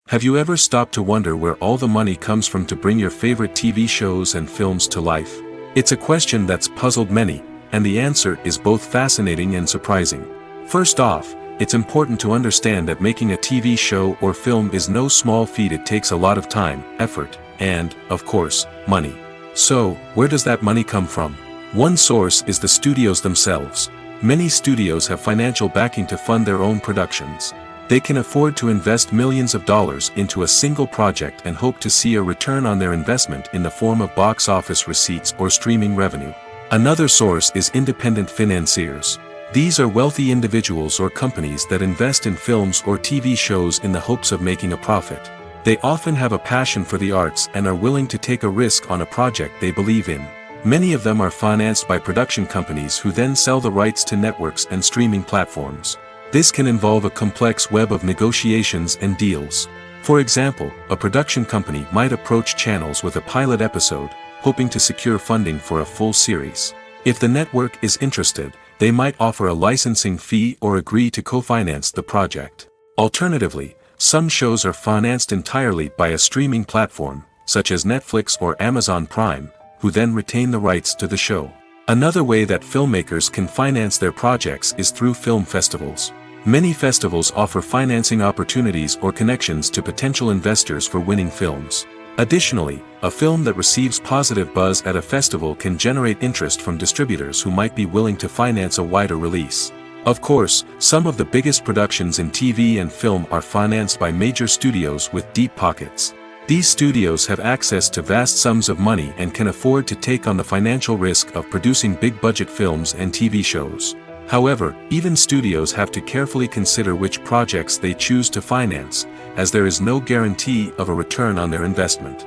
Have you ever stopped to wonder where all the money comes from to bring your favorite TV shows and films to life? It's a question that's puzzled many, and the answer is both fascinating and surprising. First off, it's important to understand that making a TV show or film is no small feat. It takes a lot of time, effort, and, of course, money. So, where does that money come from? One source is the studios themselves. Many studios have financial backing to fund their own productions. They can afford to invest millions of dollars into a single project and hope to see a return on their investment in the form of box office receipts or streaming revenue. Another source is independent financiers. These are wealthy individuals or companies that invest in films or TV shows in the hopes of making a profit. They often have a passion for the arts and are willing to take a risk on a project they believe in. Many of them are financed by production companies who then sell the rights to networks and streaming platforms. This can involve a complex web of negotiations and deals. For example, a production company might approach channels with a pilot episode, hoping to secure funding for a full series. If the network is interested, they might offer a licensing fee or agree to co-finance the project. Alternatively, some shows are financed entirely by a streaming platform, such as Netflix or Amazon Prime, who then retain the rights to the show. Another way that filmmakers can finance their projects is through film festivals. Many festivals offer financing opportunities or connections to potential investors for winning films. Additionally, a film that receives positive buzz at a festival can generate interest from distributors who might be willing to finance a wider release. Of course, some of the biggest productions in TV and film are financed by major studios with deep pockets. These studios have access to vast sums of money and can afford to take on the financial risk of producing big-budget films and TV shows. However, even studios have to carefully consider which projects they choose to finance, as there is no guarantee of a return on their investment.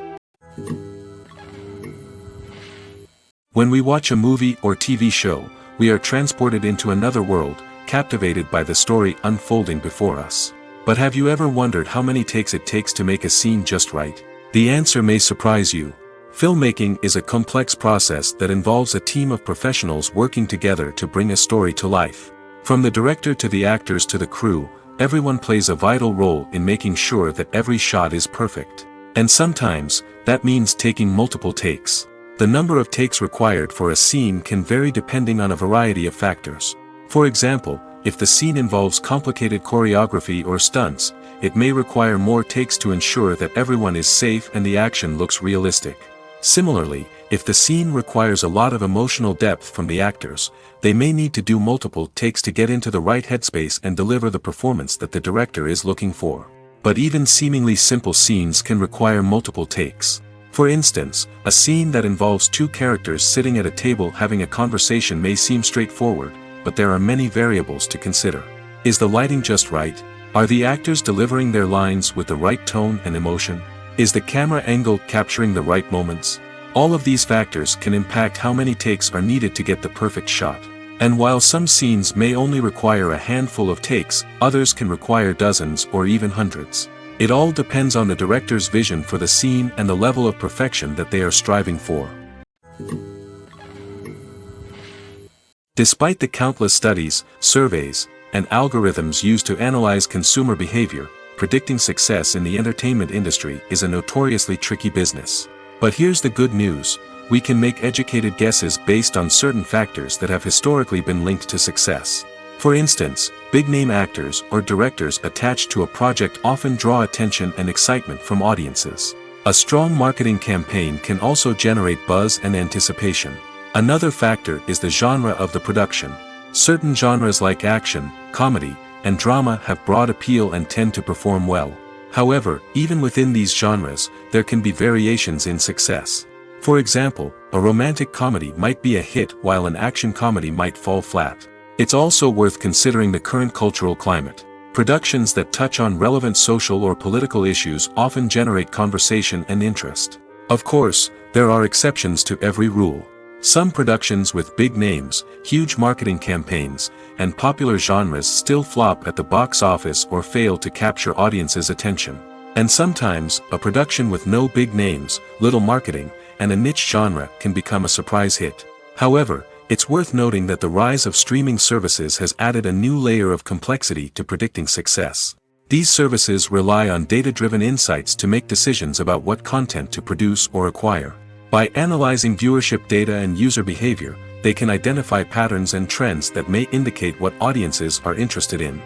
When we watch a movie or TV show, we are transported into another world, captivated by the story unfolding before us. But have you ever wondered how many takes it takes to make a scene just right? The answer may surprise you. Filmmaking is a complex process that involves a team of professionals working together to bring a story to life. From the director to the actors to the crew, everyone plays a vital role in making sure that every shot is perfect. And sometimes, that means taking multiple takes. The number of takes required for a scene can vary depending on a variety of factors. For example, if the scene involves complicated choreography or stunts, it may require more takes to ensure that everyone is safe and the action looks realistic. Similarly, if the scene requires a lot of emotional depth from the actors, they may need to do multiple takes to get into the right headspace and deliver the performance that the director is looking for. But even seemingly simple scenes can require multiple takes. For instance, a scene that involves two characters sitting at a table having a conversation may seem straightforward, but there are many variables to consider. Is the lighting just right? Are the actors delivering their lines with the right tone and emotion? Is the camera angle capturing the right moments? All of these factors can impact how many takes are needed to get the perfect shot. And while some scenes may only require a handful of takes, others can require dozens or even hundreds. It all depends on the director's vision for the scene and the level of perfection that they are striving for. Despite the countless studies, surveys, and algorithms used to analyze consumer behavior, predicting success in the entertainment industry is a notoriously tricky business. But here's the good news: we can make educated guesses based on certain factors that have historically been linked to success. For instance, big-name actors or directors attached to a project often draw attention and excitement from audiences. A strong marketing campaign can also generate buzz and anticipation. Another factor is the genre of the production. Certain genres like action, comedy, and drama have broad appeal and tend to perform well. However, even within these genres, there can be variations in success. For example, a romantic comedy might be a hit while an action comedy might fall flat. It's also worth considering the current cultural climate. Productions that touch on relevant social or political issues often generate conversation and interest. Of course, there are exceptions to every rule. Some productions with big names, huge marketing campaigns, and popular genres still flop at the box office or fail to capture audiences' attention. And sometimes, a production with no big names, little marketing, and a niche genre can become a surprise hit. However, it's worth noting that the rise of streaming services has added a new layer of complexity to predicting success. These services rely on data-driven insights to make decisions about what content to produce or acquire. By analyzing viewership data and user behavior, they can identify patterns and trends that may indicate what audiences are interested in.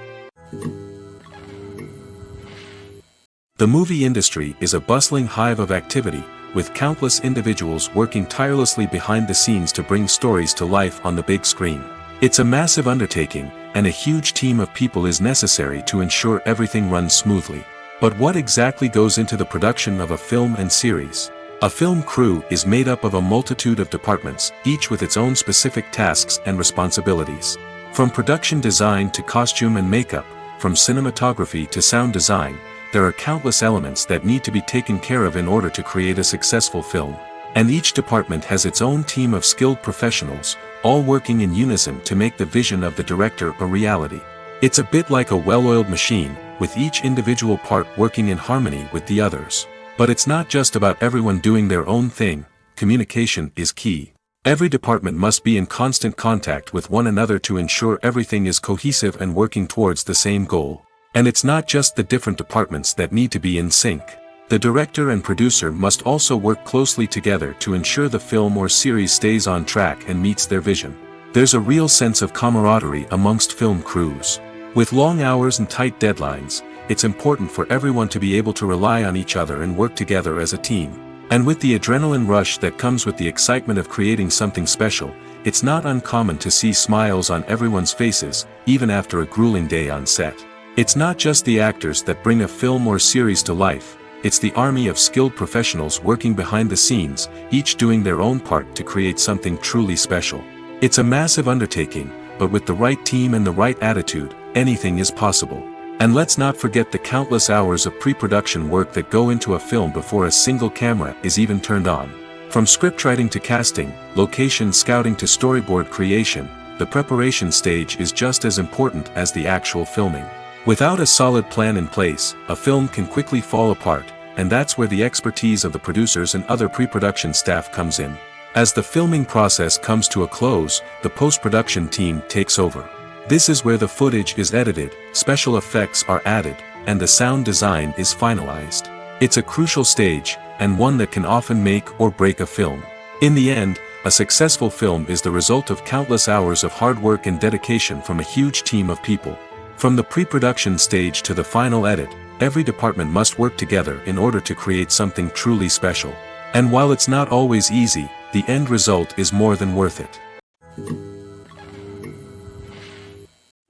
The movie industry is a bustling hive of activity, with countless individuals working tirelessly behind the scenes to bring stories to life on the big screen. It's a massive undertaking, and a huge team of people is necessary to ensure everything runs smoothly. But what exactly goes into the production of a film and series? A film crew is made up of a multitude of departments, each with its own specific tasks and responsibilities. From production design to costume and makeup, from cinematography to sound design, there are countless elements that need to be taken care of in order to create a successful film. And each department has its own team of skilled professionals, all working in unison to make the vision of the director a reality. It's a bit like a well-oiled machine, with each individual part working in harmony with the others. But it's not just about everyone doing their own thing. Communication is key. Every department must be in constant contact with one another to ensure everything is cohesive and working towards the same goal. And it's not just the different departments that need to be in sync. The director and producer must also work closely together to ensure the film or series stays on track and meets their vision. There's a real sense of camaraderie amongst film crews. With long hours and tight deadlines, it's important for everyone to be able to rely on each other and work together as a team. And with the adrenaline rush that comes with the excitement of creating something special, it's not uncommon to see smiles on everyone's faces, even after a grueling day on set. It's not just the actors that bring a film or series to life, it's the army of skilled professionals working behind the scenes, each doing their own part to create something truly special. It's a massive undertaking, but with the right team and the right attitude, anything is possible. And let's not forget the countless hours of pre-production work that go into a film before a single camera is even turned on. From scriptwriting to casting, location scouting to storyboard creation, the preparation stage is just as important as the actual filming. Without a solid plan in place, a film can quickly fall apart, and that's where the expertise of the producers and other pre-production staff comes in. As the filming process comes to a close, the post-production team takes over. This is where the footage is edited, special effects are added, and the sound design is finalized. It's a crucial stage, and one that can often make or break a film. In the end, a successful film is the result of countless hours of hard work and dedication from a huge team of people. From the pre-production stage to the final edit, every department must work together in order to create something truly special. And while it's not always easy, the end result is more than worth it.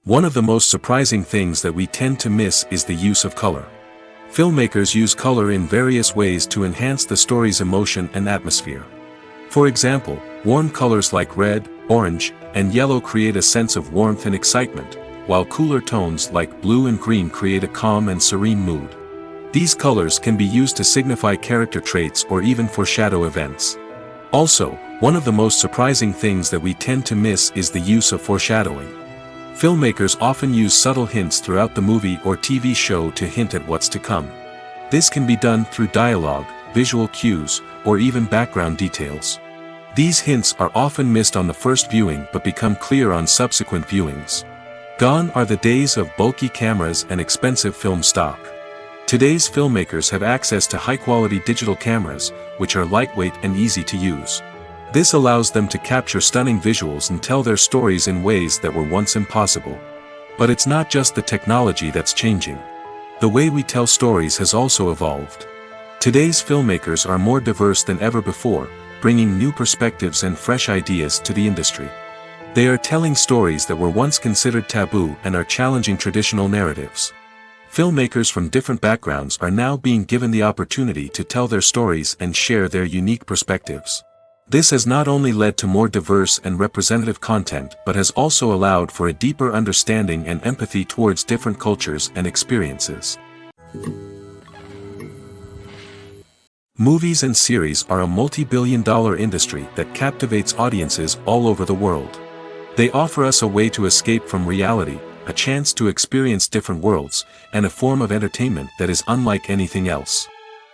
One of the most surprising things that we tend to miss is the use of color. Filmmakers use color in various ways to enhance the story's emotion and atmosphere. For example, warm colors like red, orange, and yellow create a sense of warmth and excitement, while cooler tones like blue and green create a calm and serene mood. These colors can be used to signify character traits or even foreshadow events. Also, one of the most surprising things that we tend to miss is the use of foreshadowing. Filmmakers often use subtle hints throughout the movie or TV show to hint at what's to come. This can be done through dialogue, visual cues, or even background details. These hints are often missed on the first viewing but become clear on subsequent viewings. Gone are the days of bulky cameras and expensive film stock. Today's filmmakers have access to high-quality digital cameras, which are lightweight and easy to use. This allows them to capture stunning visuals and tell their stories in ways that were once impossible. But it's not just the technology that's changing. The way we tell stories has also evolved. Today's filmmakers are more diverse than ever before, bringing new perspectives and fresh ideas to the industry. They are telling stories that were once considered taboo and are challenging traditional narratives. Filmmakers from different backgrounds are now being given the opportunity to tell their stories and share their unique perspectives. This has not only led to more diverse and representative content but has also allowed for a deeper understanding and empathy towards different cultures and experiences. Movies and series are a multi-billion-dollar industry that captivates audiences all over the world. They offer us a way to escape from reality, a chance to experience different worlds, and a form of entertainment that is unlike anything else.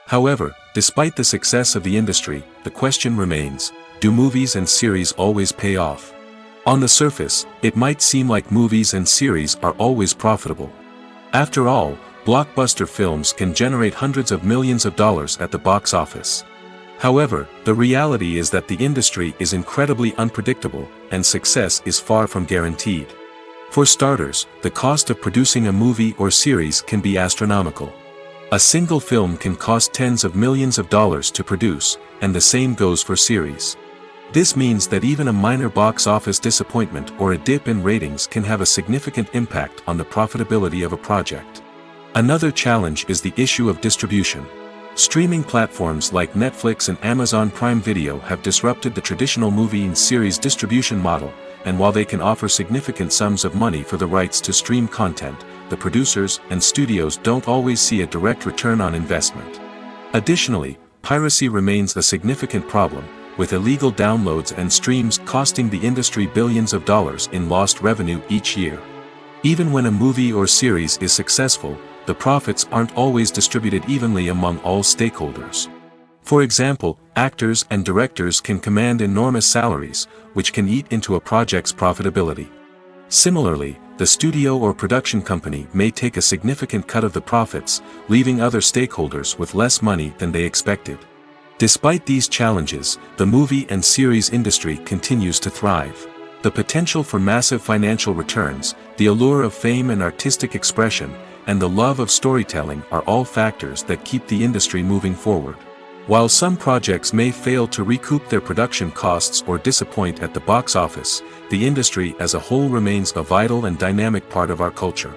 However, despite the success of the industry, the question remains, do movies and series always pay off? On the surface, it might seem like movies and series are always profitable. After all, blockbuster films can generate hundreds of millions of dollars at the box office. However, the reality is that the industry is incredibly unpredictable, and success is far from guaranteed. For starters, the cost of producing a movie or series can be astronomical. A single film can cost tens of millions of dollars to produce, and the same goes for series. This means that even a minor box office disappointment or a dip in ratings can have a significant impact on the profitability of a project. Another challenge is the issue of distribution. Streaming platforms like Netflix and Amazon Prime Video have disrupted the traditional movie and series distribution model, and while they can offer significant sums of money for the rights to stream content, the producers and studios don't always see a direct return on investment. Additionally, piracy remains a significant problem, with illegal downloads and streams costing the industry billions of dollars in lost revenue each year. Even when a movie or series is successful, the profits aren't always distributed evenly among all stakeholders. For example, actors and directors can command enormous salaries, which can eat into a project's profitability. Similarly, the studio or production company may take a significant cut of the profits, leaving other stakeholders with less money than they expected. Despite these challenges, the movie and series industry continues to thrive. The potential for massive financial returns, the allure of fame and artistic expression, and the love of storytelling are all factors that keep the industry moving forward. While some projects may fail to recoup their production costs or disappoint at the box office, the industry as a whole remains a vital and dynamic part of our culture.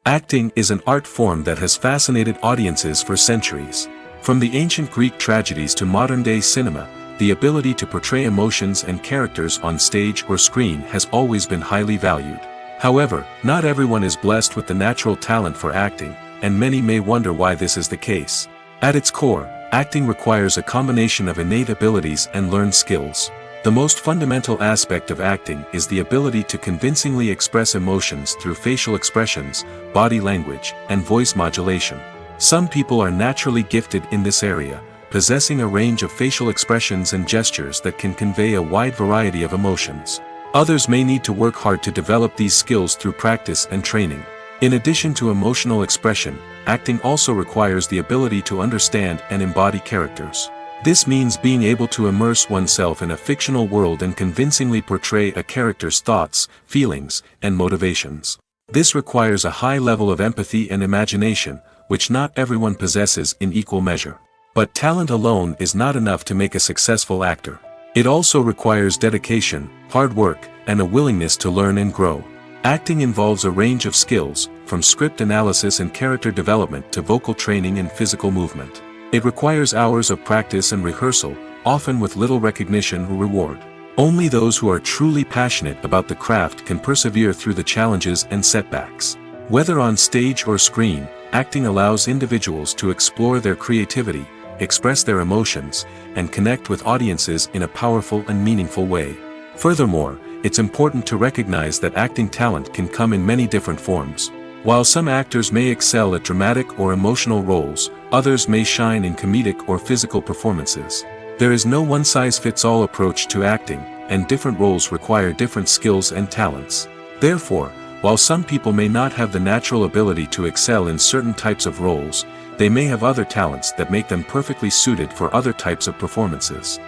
Acting is an art form that has fascinated audiences for centuries. From the ancient Greek tragedies to modern-day cinema, the ability to portray emotions and characters on stage or screen has always been highly valued. However, not everyone is blessed with the natural talent for acting, and many may wonder why this is the case. At its core, acting requires a combination of innate abilities and learned skills. The most fundamental aspect of acting is the ability to convincingly express emotions through facial expressions, body language, and voice modulation. Some people are naturally gifted in this area, possessing a range of facial expressions and gestures that can convey a wide variety of emotions. Others may need to work hard to develop these skills through practice and training. In addition to emotional expression, acting also requires the ability to understand and embody characters. This means being able to immerse oneself in a fictional world and convincingly portray a character's thoughts, feelings, and motivations. This requires a high level of empathy and imagination, which not everyone possesses in equal measure. But talent alone is not enough to make a successful actor. It also requires dedication, hard work, and a willingness to learn and grow. Acting involves a range of skills, from script analysis and character development to vocal training and physical movement. It requires hours of practice and rehearsal, often with little recognition or reward. Only those who are truly passionate about the craft can persevere through the challenges and setbacks. Whether on stage or screen, acting allows individuals to explore their creativity, express their emotions, and connect with audiences in a powerful and meaningful way. Furthermore, it's important to recognize that acting talent can come in many different forms. While some actors may excel at dramatic or emotional roles, others may shine in comedic or physical performances. There is no one-size-fits-all approach to acting, and different roles require different skills and talents. Therefore, while some people may not have the natural ability to excel in certain types of roles, they may have other talents that make them perfectly suited for other types of performances.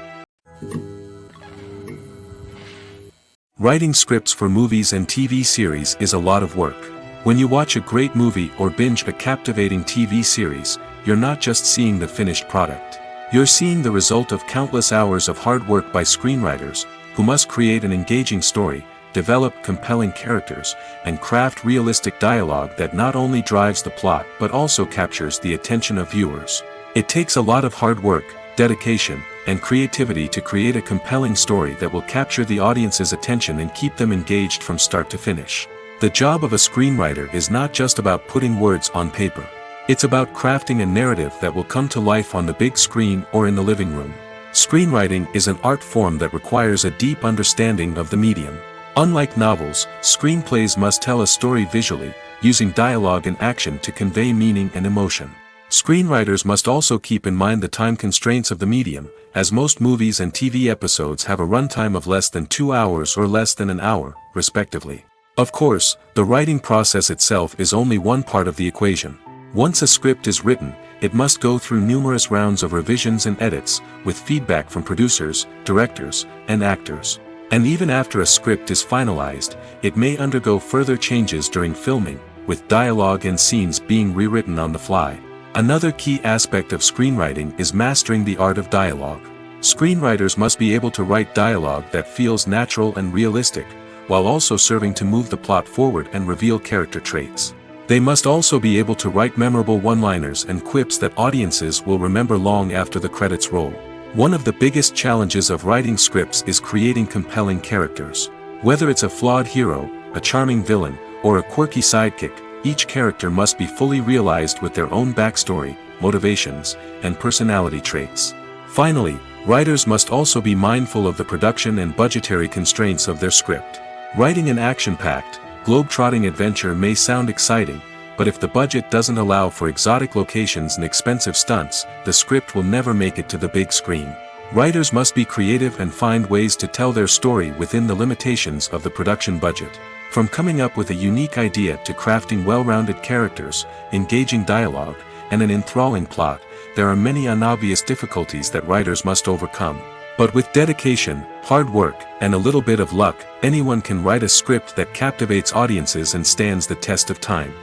Writing scripts for movies and TV series is a lot of work. When you watch a great movie or binge a captivating TV series, you're not just seeing the finished product. You're seeing the result of countless hours of hard work by screenwriters, who must create an engaging story, develop compelling characters, and craft realistic dialogue that not only drives the plot but also captures the attention of viewers. It takes a lot of hard work, dedication, and creativity to create a compelling story that will capture the audience's attention and keep them engaged from start to finish. The job of a screenwriter is not just about putting words on paper. It's about crafting a narrative that will come to life on the big screen or in the living room. Screenwriting is an art form that requires a deep understanding of the medium. Unlike novels, screenplays must tell a story visually, using dialogue and action to convey meaning and emotion. Screenwriters must also keep in mind the time constraints of the medium, as most movies and TV episodes have a runtime of less than 2 hours or less than an hour, respectively. Of course, the writing process itself is only one part of the equation. Once a script is written, it must go through numerous rounds of revisions and edits, with feedback from producers, directors, and actors. And even after a script is finalized, it may undergo further changes during filming, with dialogue and scenes being rewritten on the fly. Another key aspect of screenwriting is mastering the art of dialogue. Screenwriters must be able to write dialogue that feels natural and realistic, while also serving to move the plot forward and reveal character traits. They must also be able to write memorable one-liners and quips that audiences will remember long after the credits roll. One of the biggest challenges of writing scripts is creating compelling characters. Whether it's a flawed hero, a charming villain, or a quirky sidekick, each character must be fully realized with their own backstory, motivations, and personality traits. Finally, writers must also be mindful of the production and budgetary constraints of their script. Writing an action-packed, globe-trotting adventure may sound exciting, but if the budget doesn't allow for exotic locations and expensive stunts, the script will never make it to the big screen. Writers must be creative and find ways to tell their story within the limitations of the production budget. From coming up with a unique idea to crafting well-rounded characters, engaging dialogue, and an enthralling plot, there are many unobvious difficulties that writers must overcome. But with dedication, hard work, and a little bit of luck, anyone can write a script that captivates audiences and stands the test of time.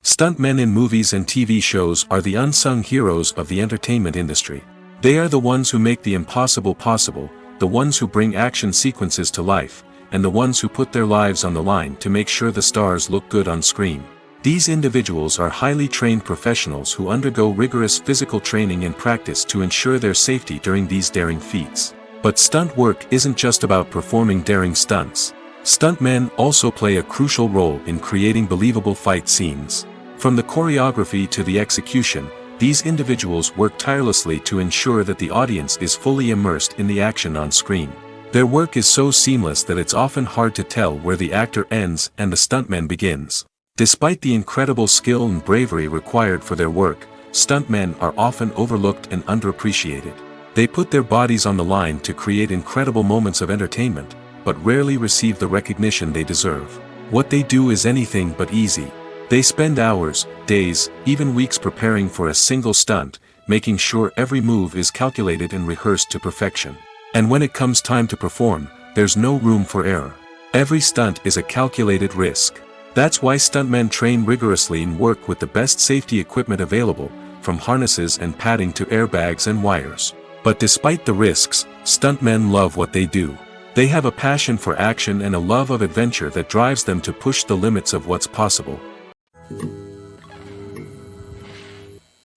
Stuntmen in movies and TV shows are the unsung heroes of the entertainment industry. They are the ones who make the impossible possible, the ones who bring action sequences to life, and the ones who put their lives on the line to make sure the stars look good on screen. These individuals are highly trained professionals who undergo rigorous physical training and practice to ensure their safety during these daring feats. But stunt work isn't just about performing daring stunts. Stuntmen also play a crucial role in creating believable fight scenes. From the choreography to the execution, these individuals work tirelessly to ensure that the audience is fully immersed in the action on screen. Their work is so seamless that it's often hard to tell where the actor ends and the stuntman begins. Despite the incredible skill and bravery required for their work, stuntmen are often overlooked and underappreciated. They put their bodies on the line to create incredible moments of entertainment, but rarely receive the recognition they deserve. What they do is anything but easy. They spend hours, days, even weeks preparing for a single stunt, making sure every move is calculated and rehearsed to perfection. And when it comes time to perform, there's no room for error. Every stunt is a calculated risk. That's why stuntmen train rigorously and work with the best safety equipment available, from harnesses and padding to airbags and wires. But despite the risks, stuntmen love what they do. They have a passion for action and a love of adventure that drives them to push the limits of what's possible.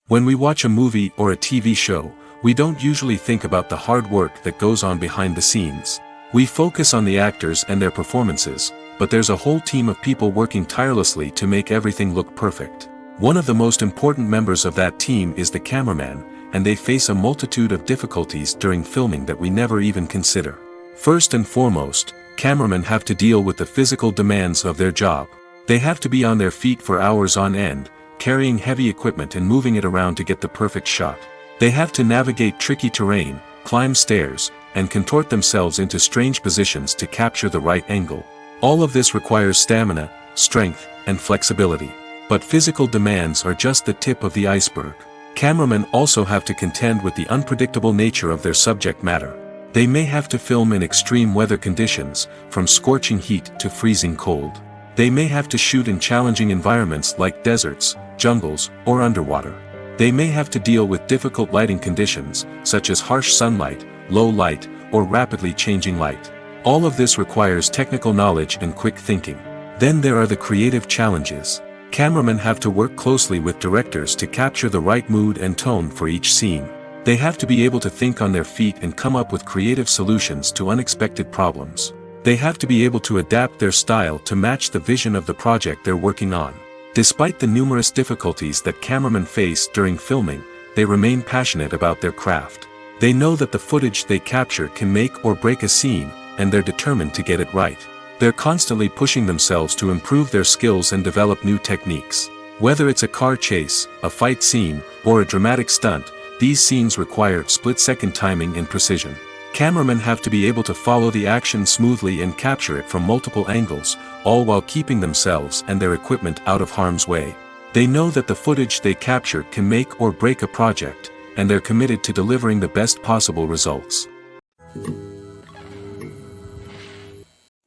When we watch a movie or a TV show, we don't usually think about the hard work that goes on behind the scenes. We focus on the actors and their performances, but there's a whole team of people working tirelessly to make everything look perfect. One of the most important members of that team is the cameraman, and they face a multitude of difficulties during filming that we never even consider. First and foremost, cameramen have to deal with the physical demands of their job. They have to be on their feet for hours on end, carrying heavy equipment and moving it around to get the perfect shot. They have to navigate tricky terrain, climb stairs, and contort themselves into strange positions to capture the right angle. All of this requires stamina, strength, and flexibility. But physical demands are just the tip of the iceberg. Cameramen also have to contend with the unpredictable nature of their subject matter. They may have to film in extreme weather conditions, from scorching heat to freezing cold. They may have to shoot in challenging environments like deserts, jungles, or underwater. They may have to deal with difficult lighting conditions, such as harsh sunlight, low light, or rapidly changing light. All of this requires technical knowledge and quick thinking. Then there are the creative challenges. Cameramen have to work closely with directors to capture the right mood and tone for each scene. They have to be able to think on their feet and come up with creative solutions to unexpected problems. They have to be able to adapt their style to match the vision of the project they're working on. Despite the numerous difficulties that cameramen face during filming, they remain passionate about their craft. They know that the footage they capture can make or break a scene, and they're determined to get it right. They're constantly pushing themselves to improve their skills and develop new techniques. Whether it's a car chase, a fight scene, or a dramatic stunt, these scenes require split-second timing and precision. Cameramen have to be able to follow the action smoothly and capture it from multiple angles, all while keeping themselves and their equipment out of harm's way. They know that the footage they capture can make or break a project, and they're committed to delivering the best possible results.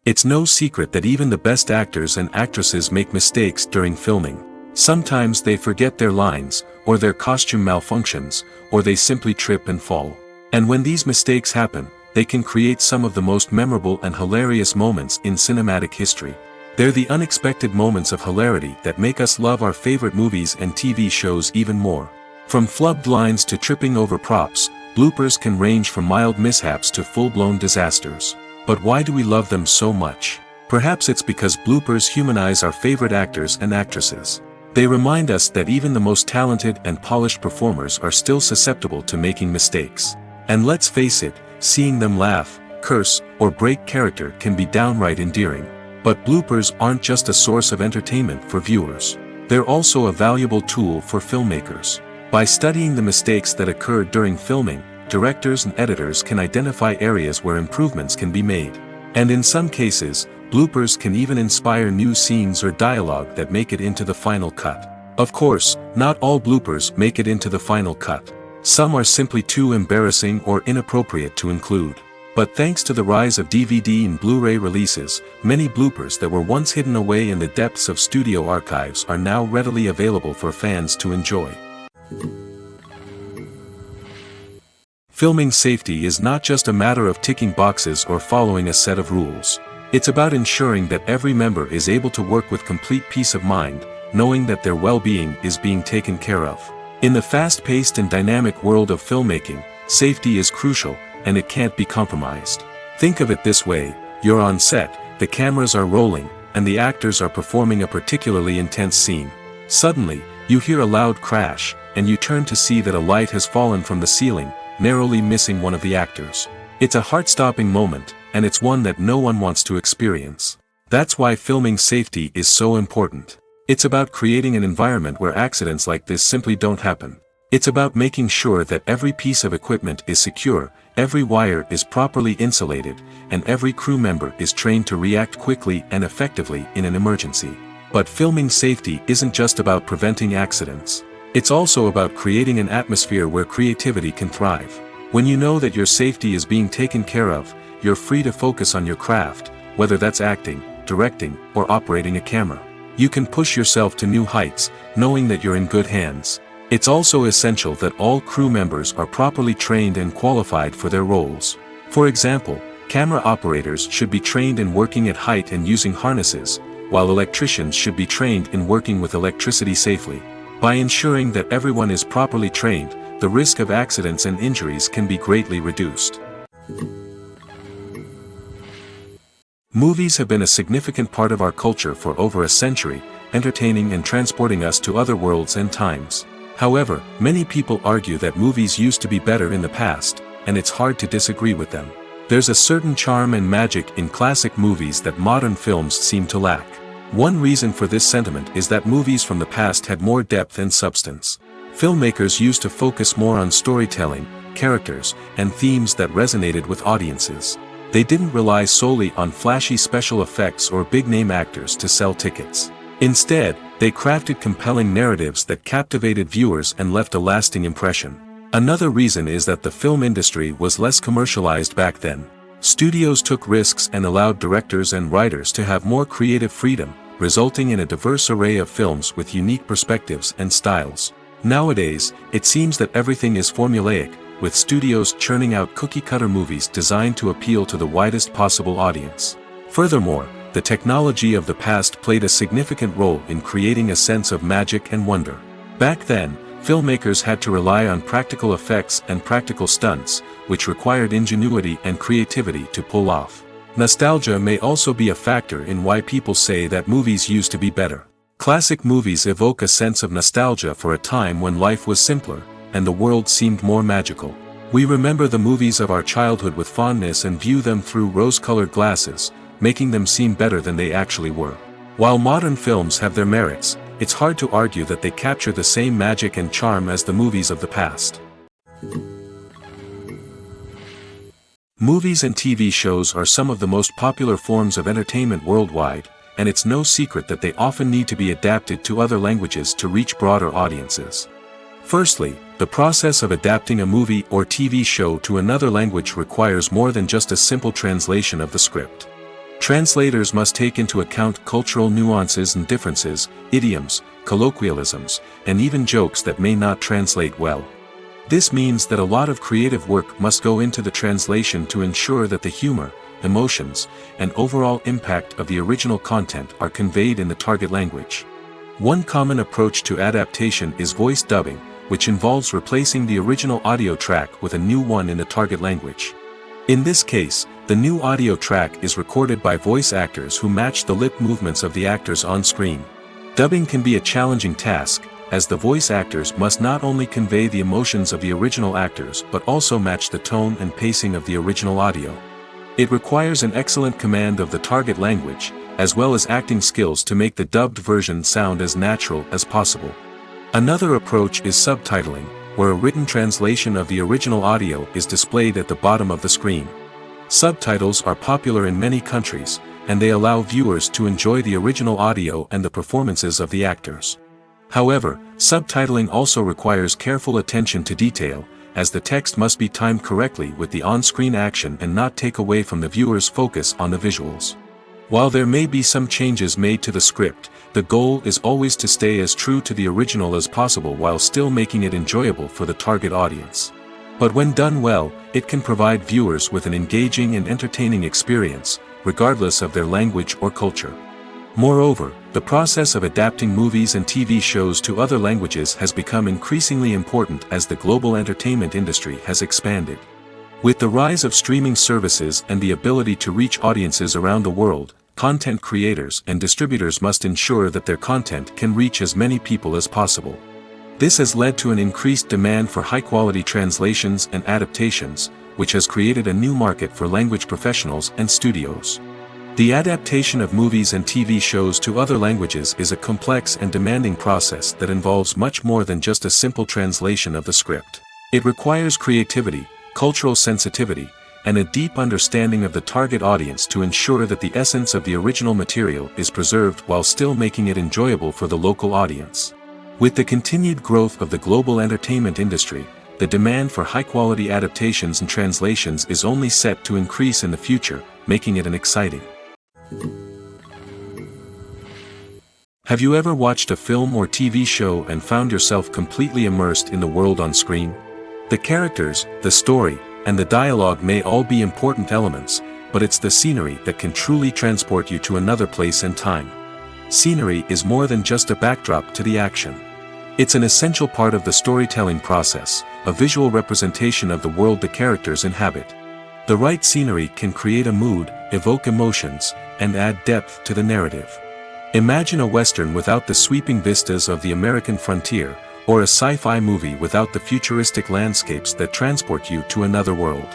It's no secret that even the best actors and actresses make mistakes during filming. Sometimes they forget their lines, or their costume malfunctions, or they simply trip and fall. And when these mistakes happen, they can create some of the most memorable and hilarious moments in cinematic history. They're the unexpected moments of hilarity that make us love our favorite movies and TV shows even more. From flubbed lines to tripping over props, bloopers can range from mild mishaps to full-blown disasters. But why do we love them so much? Perhaps it's because bloopers humanize our favorite actors and actresses. They remind us that even the most talented and polished performers are still susceptible to making mistakes. And let's face it, seeing them laugh, curse, or break character can be downright endearing. But bloopers aren't just a source of entertainment for viewers. They're also a valuable tool for filmmakers. By studying the mistakes that occurred during filming, directors and editors can identify areas where improvements can be made. And in some cases, bloopers can even inspire new scenes or dialogue that make it into the final cut. Of course, not all bloopers make it into the final cut. Some are simply too embarrassing or inappropriate to include. But thanks to the rise of DVD and Blu-ray releases, many bloopers that were once hidden away in the depths of studio archives are now readily available for fans to enjoy. Filming safety is not just a matter of ticking boxes or following a set of rules. It's about ensuring that every member is able to work with complete peace of mind, knowing that their well-being is being taken care of. In the fast-paced and dynamic world of filmmaking, safety is crucial, and it can't be compromised. Think of it this way: you're on set, the cameras are rolling, and the actors are performing a particularly intense scene. Suddenly, you hear a loud crash, and you turn to see that a light has fallen from the ceiling, narrowly missing one of the actors. It's a heart-stopping moment, and it's one that no one wants to experience. That's why filming safety is so important. It's about creating an environment where accidents like this simply don't happen. It's about making sure that every piece of equipment is secure, every wire is properly insulated, and every crew member is trained to react quickly and effectively in an emergency. But filming safety isn't just about preventing accidents. It's also about creating an atmosphere where creativity can thrive. When you know that your safety is being taken care of, you're free to focus on your craft, whether that's acting, directing, or operating a camera. You can push yourself to new heights, knowing that you're in good hands. It's also essential that all crew members are properly trained and qualified for their roles. For example, camera operators should be trained in working at height and using harnesses, while electricians should be trained in working with electricity safely. By ensuring that everyone is properly trained, the risk of accidents and injuries can be greatly reduced. Movies have been a significant part of our culture for over a century, entertaining and transporting us to other worlds and times. However, many people argue that movies used to be better in the past, and it's hard to disagree with them. There's a certain charm and magic in classic movies that modern films seem to lack. One reason for this sentiment is that movies from the past had more depth and substance. Filmmakers used to focus more on storytelling, characters, and themes that resonated with audiences. They didn't rely solely on flashy special effects or big-name actors to sell tickets. Instead, they crafted compelling narratives that captivated viewers and left a lasting impression. Another reason is that the film industry was less commercialized back then. Studios took risks and allowed directors and writers to have more creative freedom, resulting in a diverse array of films with unique perspectives and styles. Nowadays, it seems that everything is formulaic, with studios churning out cookie-cutter movies designed to appeal to the widest possible audience. Furthermore, the technology of the past played a significant role in creating a sense of magic and wonder. Back then, filmmakers had to rely on practical effects and practical stunts, which required ingenuity and creativity to pull off. Nostalgia may also be a factor in why people say that movies used to be better. Classic movies evoke a sense of nostalgia for a time when life was simpler, and the world seemed more magical. We remember the movies of our childhood with fondness and view them through rose-colored glasses, making them seem better than they actually were. While modern films have their merits, it's hard to argue that they capture the same magic and charm as the movies of the past. Movies and TV shows are some of the most popular forms of entertainment worldwide, and it's no secret that they often need to be adapted to other languages to reach broader audiences. Firstly, the process of adapting a movie or TV show to another language requires more than just a simple translation of the script. Translators must take into account cultural nuances and differences, idioms, colloquialisms, and even jokes that may not translate well. This means that a lot of creative work must go into the translation to ensure that the humor, emotions, and overall impact of the original content are conveyed in the target language. One common approach to adaptation is voice dubbing, which involves replacing the original audio track with a new one in the target language. In this case, the new audio track is recorded by voice actors who match the lip movements of the actors on screen. Dubbing can be a challenging task, as the voice actors must not only convey the emotions of the original actors but also match the tone and pacing of the original audio. It requires an excellent command of the target language, as well as acting skills to make the dubbed version sound as natural as possible. Another approach is subtitling, where a written translation of the original audio is displayed at the bottom of the screen. Subtitles are popular in many countries, and they allow viewers to enjoy the original audio and the performances of the actors. However, subtitling also requires careful attention to detail, as the text must be timed correctly with the on-screen action and not take away from the viewer's focus on the visuals. While there may be some changes made to the script, the goal is always to stay as true to the original as possible while still making it enjoyable for the target audience. But when done well, it can provide viewers with an engaging and entertaining experience, regardless of their language or culture. Moreover, the process of adapting movies and TV shows to other languages has become increasingly important as the global entertainment industry has expanded. With the rise of streaming services and the ability to reach audiences around the world, content creators and distributors must ensure that their content can reach as many people as possible. This has led to an increased demand for high-quality translations and adaptations, which has created a new market for language professionals and studios. The adaptation of movies and TV shows to other languages is a complex and demanding process that involves much more than just a simple translation of the script. It requires creativity, cultural sensitivity, and a deep understanding of the target audience to ensure that the essence of the original material is preserved while still making it enjoyable for the local audience. With the continued growth of the global entertainment industry, the demand for high-quality adaptations and translations is only set to increase in the future, making it an exciting. Have you ever watched a film or TV show and found yourself completely immersed in the world on screen? The characters, the story, and the dialogue may all be important elements, but it's the scenery that can truly transport you to another place and time. Scenery is more than just a backdrop to the action. It's an essential part of the storytelling process, a visual representation of the world the characters inhabit. The right scenery can create a mood, evoke emotions, and add depth to the narrative. Imagine a Western without the sweeping vistas of the American frontier, or a sci-fi movie without the futuristic landscapes that transport you to another world.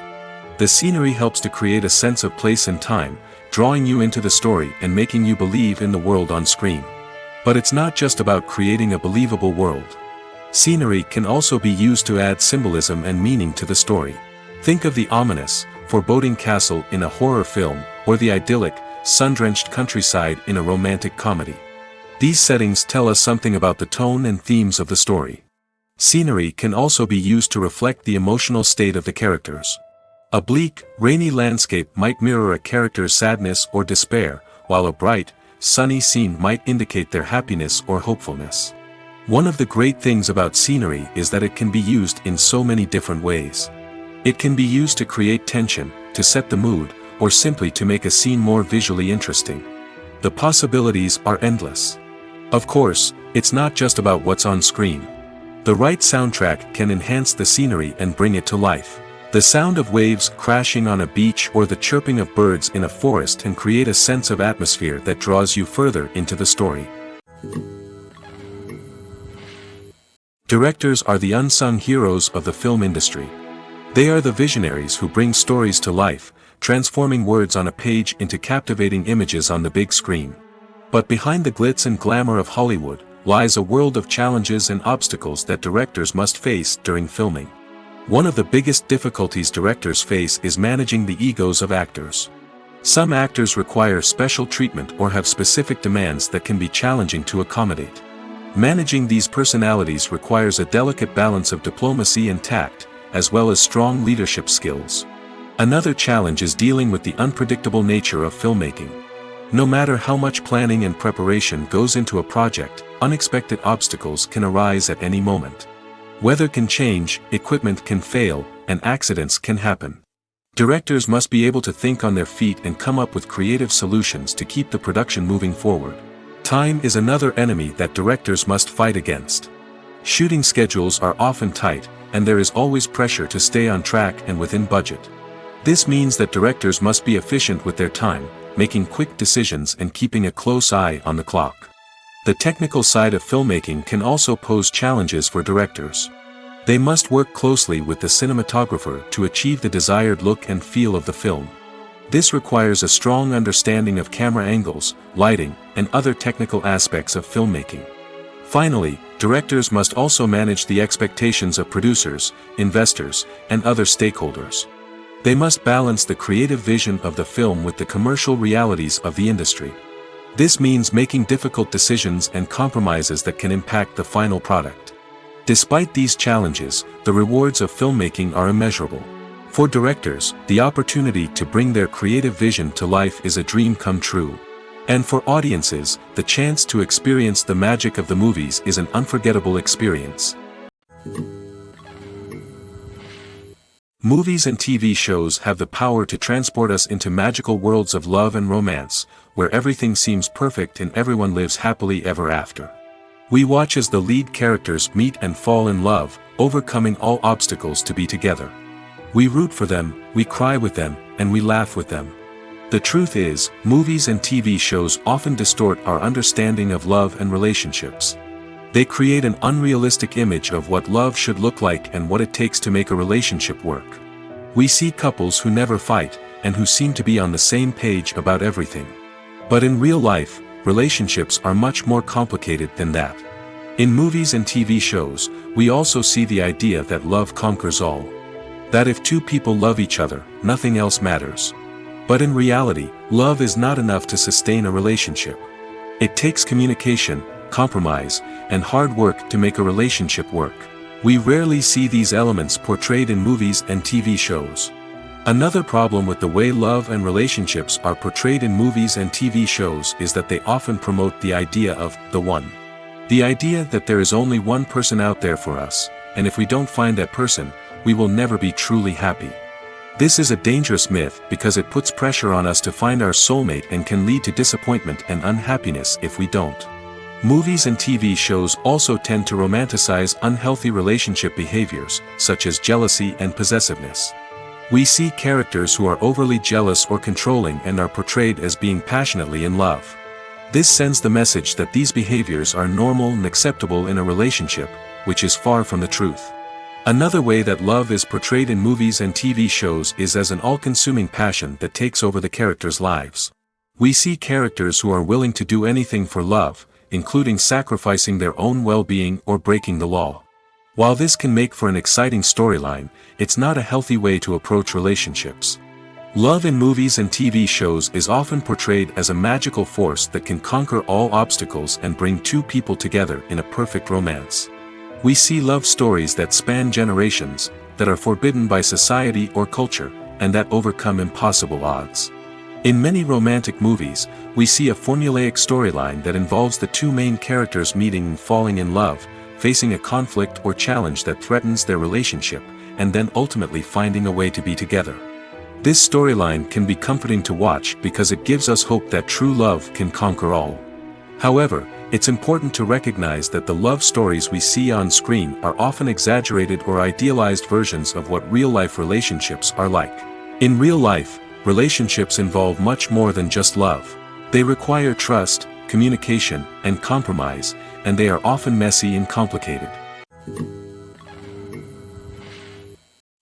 The scenery helps to create a sense of place and time, drawing you into the story and making you believe in the world on screen. But it's not just about creating a believable world. Scenery can also be used to add symbolism and meaning to the story. Think of the ominous, foreboding castle in a horror film, or the idyllic, sun-drenched countryside in a romantic comedy. These settings tell us something about the tone and themes of the story. Scenery can also be used to reflect the emotional state of the characters. A bleak, rainy landscape might mirror a character's sadness or despair, while a bright, sunny scene might indicate their happiness or hopefulness. One of the great things about scenery is that it can be used in so many different ways. It can be used to create tension, to set the mood, or simply to make a scene more visually interesting. The possibilities are endless. Of course, it's not just about what's on screen. The right soundtrack can enhance the scenery and bring it to life. The sound of waves crashing on a beach or the chirping of birds in a forest can create a sense of atmosphere that draws you further into the story. Directors are the unsung heroes of the film industry. They are the visionaries who bring stories to life, transforming words on a page into captivating images on the big screen. But behind the glitz and glamour of Hollywood lies a world of challenges and obstacles that directors must face during filming. One of the biggest difficulties directors face is managing the egos of actors. Some actors require special treatment or have specific demands that can be challenging to accommodate. Managing these personalities requires a delicate balance of diplomacy and tact, as well as strong leadership skills. Another challenge is dealing with the unpredictable nature of filmmaking. No matter how much planning and preparation goes into a project, unexpected obstacles can arise at any moment. Weather can change, equipment can fail, and accidents can happen. Directors must be able to think on their feet and come up with creative solutions to keep the production moving forward. Time is another enemy that directors must fight against. Shooting schedules are often tight, and there is always pressure to stay on track and within budget. This means that directors must be efficient with their time, making quick decisions and keeping a close eye on the clock. The technical side of filmmaking can also pose challenges for directors. They must work closely with the cinematographer to achieve the desired look and feel of the film. This requires a strong understanding of camera angles, lighting, and other technical aspects of filmmaking. Finally, directors must also manage the expectations of producers, investors, and other stakeholders. They must balance the creative vision of the film with the commercial realities of the industry. This means making difficult decisions and compromises that can impact the final product. Despite these challenges, the rewards of filmmaking are immeasurable. For directors, the opportunity to bring their creative vision to life is a dream come true. And for audiences, the chance to experience the magic of the movies is an unforgettable experience. Movies and TV shows have the power to transport us into magical worlds of love and romance, where everything seems perfect and everyone lives happily ever after. We watch as the lead characters meet and fall in love, overcoming all obstacles to be together. We root for them, we cry with them, and we laugh with them. The truth is, movies and TV shows often distort our understanding of love and relationships. They create an unrealistic image of what love should look like and what it takes to make a relationship work. We see couples who never fight, and who seem to be on the same page about everything. But in real life, relationships are much more complicated than that. In movies and TV shows, we also see the idea that love conquers all. That if two people love each other, nothing else matters. But in reality, love is not enough to sustain a relationship. It takes communication, compromise, and hard work to make a relationship work. We rarely see these elements portrayed in movies and TV shows. Another problem with the way love and relationships are portrayed in movies and TV shows is that they often promote the idea of the one. The idea that there is only one person out there for us, and if we don't find that person, we will never be truly happy. This is a dangerous myth because it puts pressure on us to find our soulmate and can lead to disappointment and unhappiness if we don't. Movies and TV shows also tend to romanticize unhealthy relationship behaviors, such as jealousy and possessiveness. We see characters who are overly jealous or controlling and are portrayed as being passionately in love. This sends the message that these behaviors are normal and acceptable in a relationship, which is far from the truth. Another way that love is portrayed in movies and TV shows is as an all-consuming passion that takes over the characters' lives. We see characters who are willing to do anything for love, including sacrificing their own well-being or breaking the law. While this can make for an exciting storyline, it's not a healthy way to approach relationships. Love in movies and TV shows is often portrayed as a magical force that can conquer all obstacles and bring two people together in a perfect romance. We see love stories that span generations, that are forbidden by society or culture, and that overcome impossible odds. In many romantic movies, we see a formulaic storyline that involves the two main characters meeting and falling in love, facing a conflict or challenge that threatens their relationship, and then ultimately finding a way to be together. This storyline can be comforting to watch because it gives us hope that true love can conquer all. However, it's important to recognize that the love stories we see on screen are often exaggerated or idealized versions of what real-life relationships are like. In real life, relationships involve much more than just love. They require trust, communication, and compromise, and they are often messy and complicated.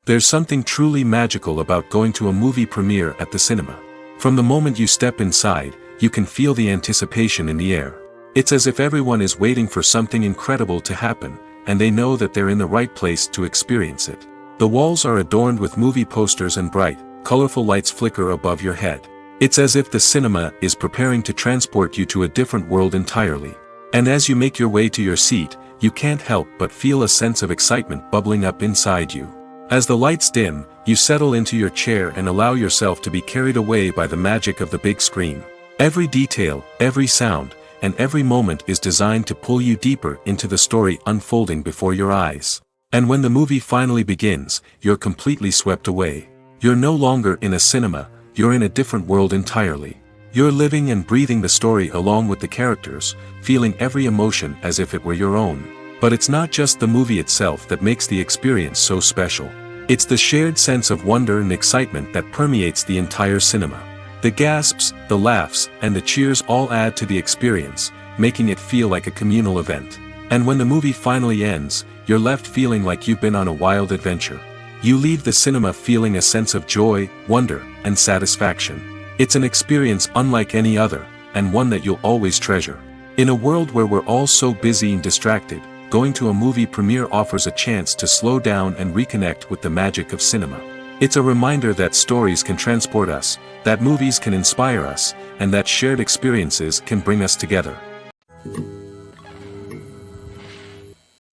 There's something truly magical about going to a movie premiere at the cinema. From the moment you step inside, you can feel the anticipation in the air. It's as if everyone is waiting for something incredible to happen, and they know that they're in the right place to experience it. The walls are adorned with movie posters and bright, colorful lights flicker above your head. It's as if the cinema is preparing to transport you to a different world entirely. And as you make your way to your seat, you can't help but feel a sense of excitement bubbling up inside you. As the lights dim, you settle into your chair and allow yourself to be carried away by the magic of the big screen. Every detail, every sound, and every moment is designed to pull you deeper into the story unfolding before your eyes. And when the movie finally begins, you're completely swept away. You're no longer in a cinema, you're in a different world entirely. You're living and breathing the story along with the characters, feeling every emotion as if it were your own. But it's not just the movie itself that makes the experience so special. It's the shared sense of wonder and excitement that permeates the entire cinema. The gasps, the laughs, and the cheers all add to the experience, making it feel like a communal event. And when the movie finally ends, you're left feeling like you've been on a wild adventure. You leave the cinema feeling a sense of joy, wonder, and satisfaction. It's an experience unlike any other, and one that you'll always treasure. In a world where we're all so busy and distracted, going to a movie premiere offers a chance to slow down and reconnect with the magic of cinema. It's a reminder that stories can transport us, that movies can inspire us, and that shared experiences can bring us together.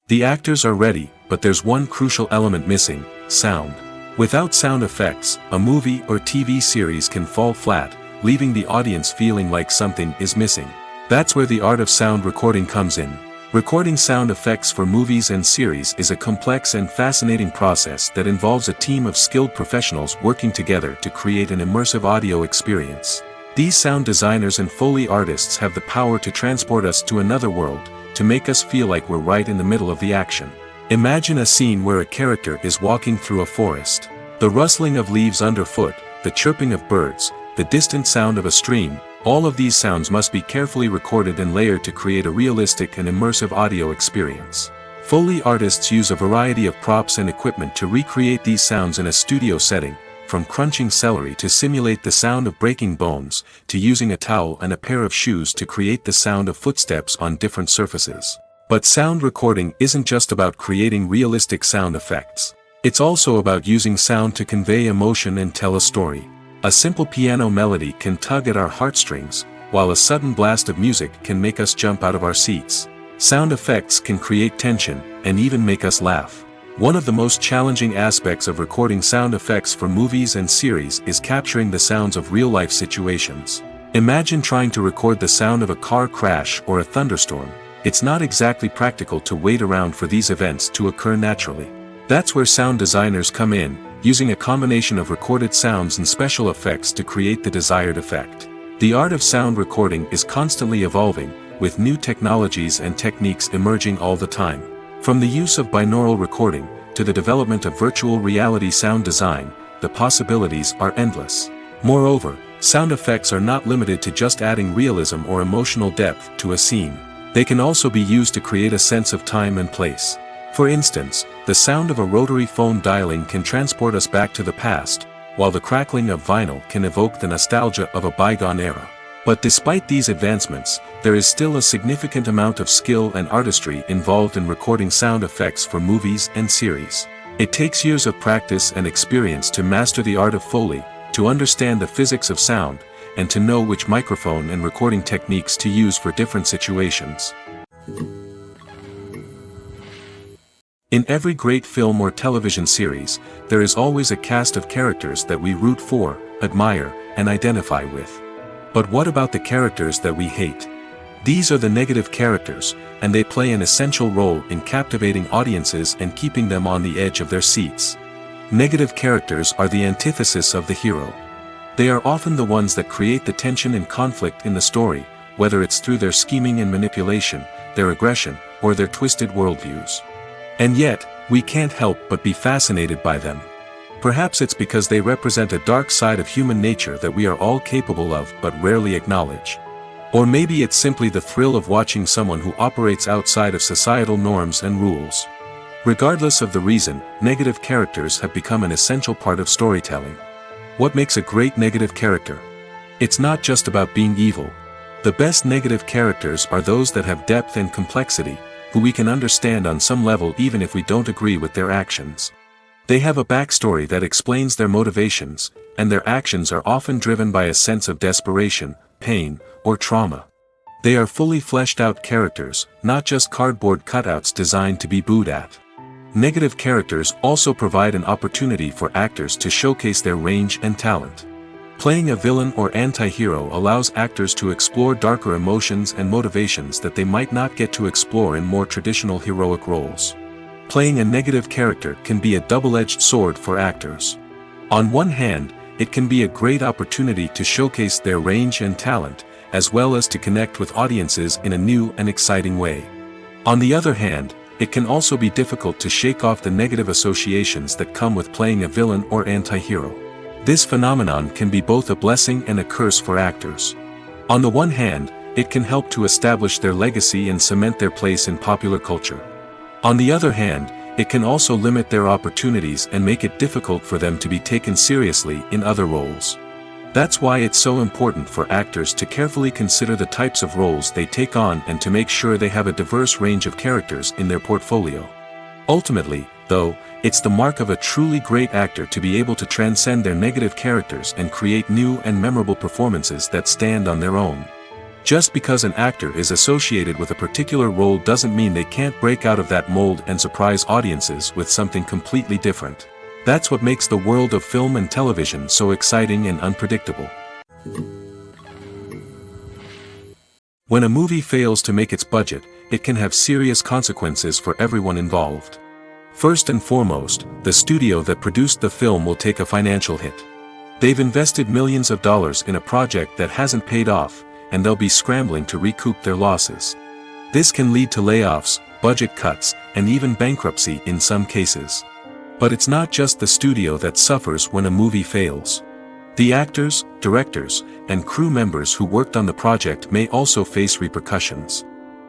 The actors are ready, but there's one crucial element missing: sound. Without sound effects, a movie or TV series can fall flat, leaving the audience feeling like something is missing. That's where the art of sound recording comes in. Recording sound effects for movies and series is a complex and fascinating process that involves a team of skilled professionals working together to create an immersive audio experience. These sound designers and Foley artists have the power to transport us to another world, to make us feel like we're right in the middle of the action. Imagine a scene where a character is walking through a forest. The rustling of leaves underfoot, the chirping of birds, the distant sound of a stream, all of these sounds must be carefully recorded and layered to create a realistic and immersive audio experience. Foley artists use a variety of props and equipment to recreate these sounds in a studio setting, from crunching celery to simulate the sound of breaking bones, to using a towel and a pair of shoes to create the sound of footsteps on different surfaces. But sound recording isn't just about creating realistic sound effects. It's also about using sound to convey emotion and tell a story. A simple piano melody can tug at our heartstrings, while a sudden blast of music can make us jump out of our seats. Sound effects can create tension, and even make us laugh. One of the most challenging aspects of recording sound effects for movies and series is capturing the sounds of real-life situations. Imagine trying to record the sound of a car crash or a thunderstorm. It's not exactly practical to wait around for these events to occur naturally. That's where sound designers come in, using a combination of recorded sounds and special effects to create the desired effect. The art of sound recording is constantly evolving, with new technologies and techniques emerging all the time. From the use of binaural recording, to the development of virtual reality sound design, the possibilities are endless. Moreover, sound effects are not limited to just adding realism or emotional depth to a scene. They can also be used to create a sense of time and place. For instance, the sound of a rotary phone dialing can transport us back to the past, while the crackling of vinyl can evoke the nostalgia of a bygone era. But despite these advancements, there is still a significant amount of skill and artistry involved in recording sound effects for movies and series. It takes years of practice and experience to master the art of Foley, to understand the physics of sound, and to know which microphone and recording techniques to use for different situations. In every great film or television series, there is always a cast of characters that we root for, admire, and identify with. But what about the characters that we hate? These are the negative characters, and they play an essential role in captivating audiences and keeping them on the edge of their seats. Negative characters are the antithesis of the hero. They are often the ones that create the tension and conflict in the story, whether it's through their scheming and manipulation, their aggression, or their twisted worldviews. And yet, we can't help but be fascinated by them. Perhaps it's because they represent a dark side of human nature that we are all capable of but rarely acknowledge. Or maybe it's simply the thrill of watching someone who operates outside of societal norms and rules. Regardless of the reason, negative characters have become an essential part of storytelling. What makes a great negative character? It's not just about being evil. The best negative characters are those that have depth and complexity, who we can understand on some level even if we don't agree with their actions. They have a backstory that explains their motivations, and their actions are often driven by a sense of desperation, pain, or trauma. They are fully fleshed out characters, not just cardboard cutouts designed to be booed at. Negative characters also provide an opportunity for actors to showcase their range and talent. Playing a villain or anti-hero allows actors to explore darker emotions and motivations that they might not get to explore in more traditional heroic roles. Playing a negative character can be a double-edged sword for actors. On one hand, it can be a great opportunity to showcase their range and talent, as well as to connect with audiences in a new and exciting way. On the other hand, it can also be difficult to shake off the negative associations that come with playing a villain or anti-hero. This phenomenon can be both a blessing and a curse for actors. On the one hand, it can help to establish their legacy and cement their place in popular culture. On the other hand, it can also limit their opportunities and make it difficult for them to be taken seriously in other roles. That's why it's so important for actors to carefully consider the types of roles they take on and to make sure they have a diverse range of characters in their portfolio. Ultimately, though, it's the mark of a truly great actor to be able to transcend their negative characters and create new and memorable performances that stand on their own. Just because an actor is associated with a particular role doesn't mean they can't break out of that mold and surprise audiences with something completely different. That's what makes the world of film and television so exciting and unpredictable. When a movie fails to make its budget, it can have serious consequences for everyone involved. First and foremost, the studio that produced the film will take a financial hit. They've invested millions of dollars in a project that hasn't paid off, and they'll be scrambling to recoup their losses. This can lead to layoffs, budget cuts, and even bankruptcy in some cases. But it's not just the studio that suffers when a movie fails. The actors, directors, and crew members who worked on the project may also face repercussions.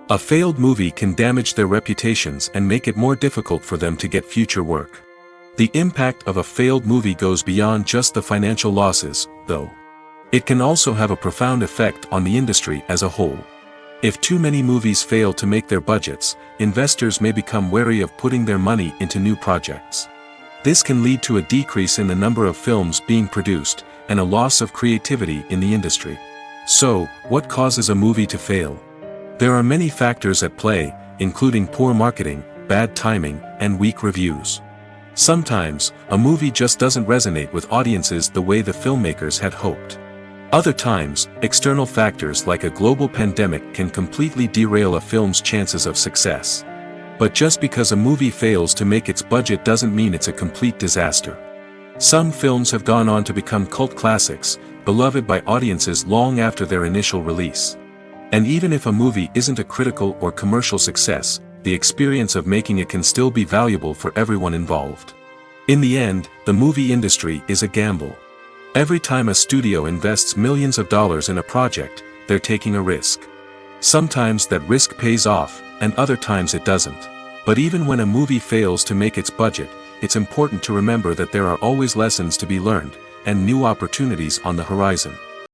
A failed movie can damage their reputations and make it more difficult for them to get future work. The impact of a failed movie goes beyond just the financial losses, though. It can also have a profound effect on the industry as a whole. If too many movies fail to make their budgets, investors may become wary of putting their money into new projects. This can lead to a decrease in the number of films being produced, and a loss of creativity in the industry. So, what causes a movie to fail? There are many factors at play, including poor marketing, bad timing, and weak reviews. Sometimes, a movie just doesn't resonate with audiences the way the filmmakers had hoped. Other times, external factors like a global pandemic can completely derail a film's chances of success. But just because a movie fails to make its budget doesn't mean it's a complete disaster. Some films have gone on to become cult classics, beloved by audiences long after their initial release. And even if a movie isn't a critical or commercial success, the experience of making it can still be valuable for everyone involved. In the end, the movie industry is a gamble. Every time a studio invests millions of dollars in a project, they're taking a risk. Sometimes that risk pays off, and other times it doesn't. But even when a movie fails to make its budget, it's important to remember that there are always lessons to be learned, and new opportunities on the horizon.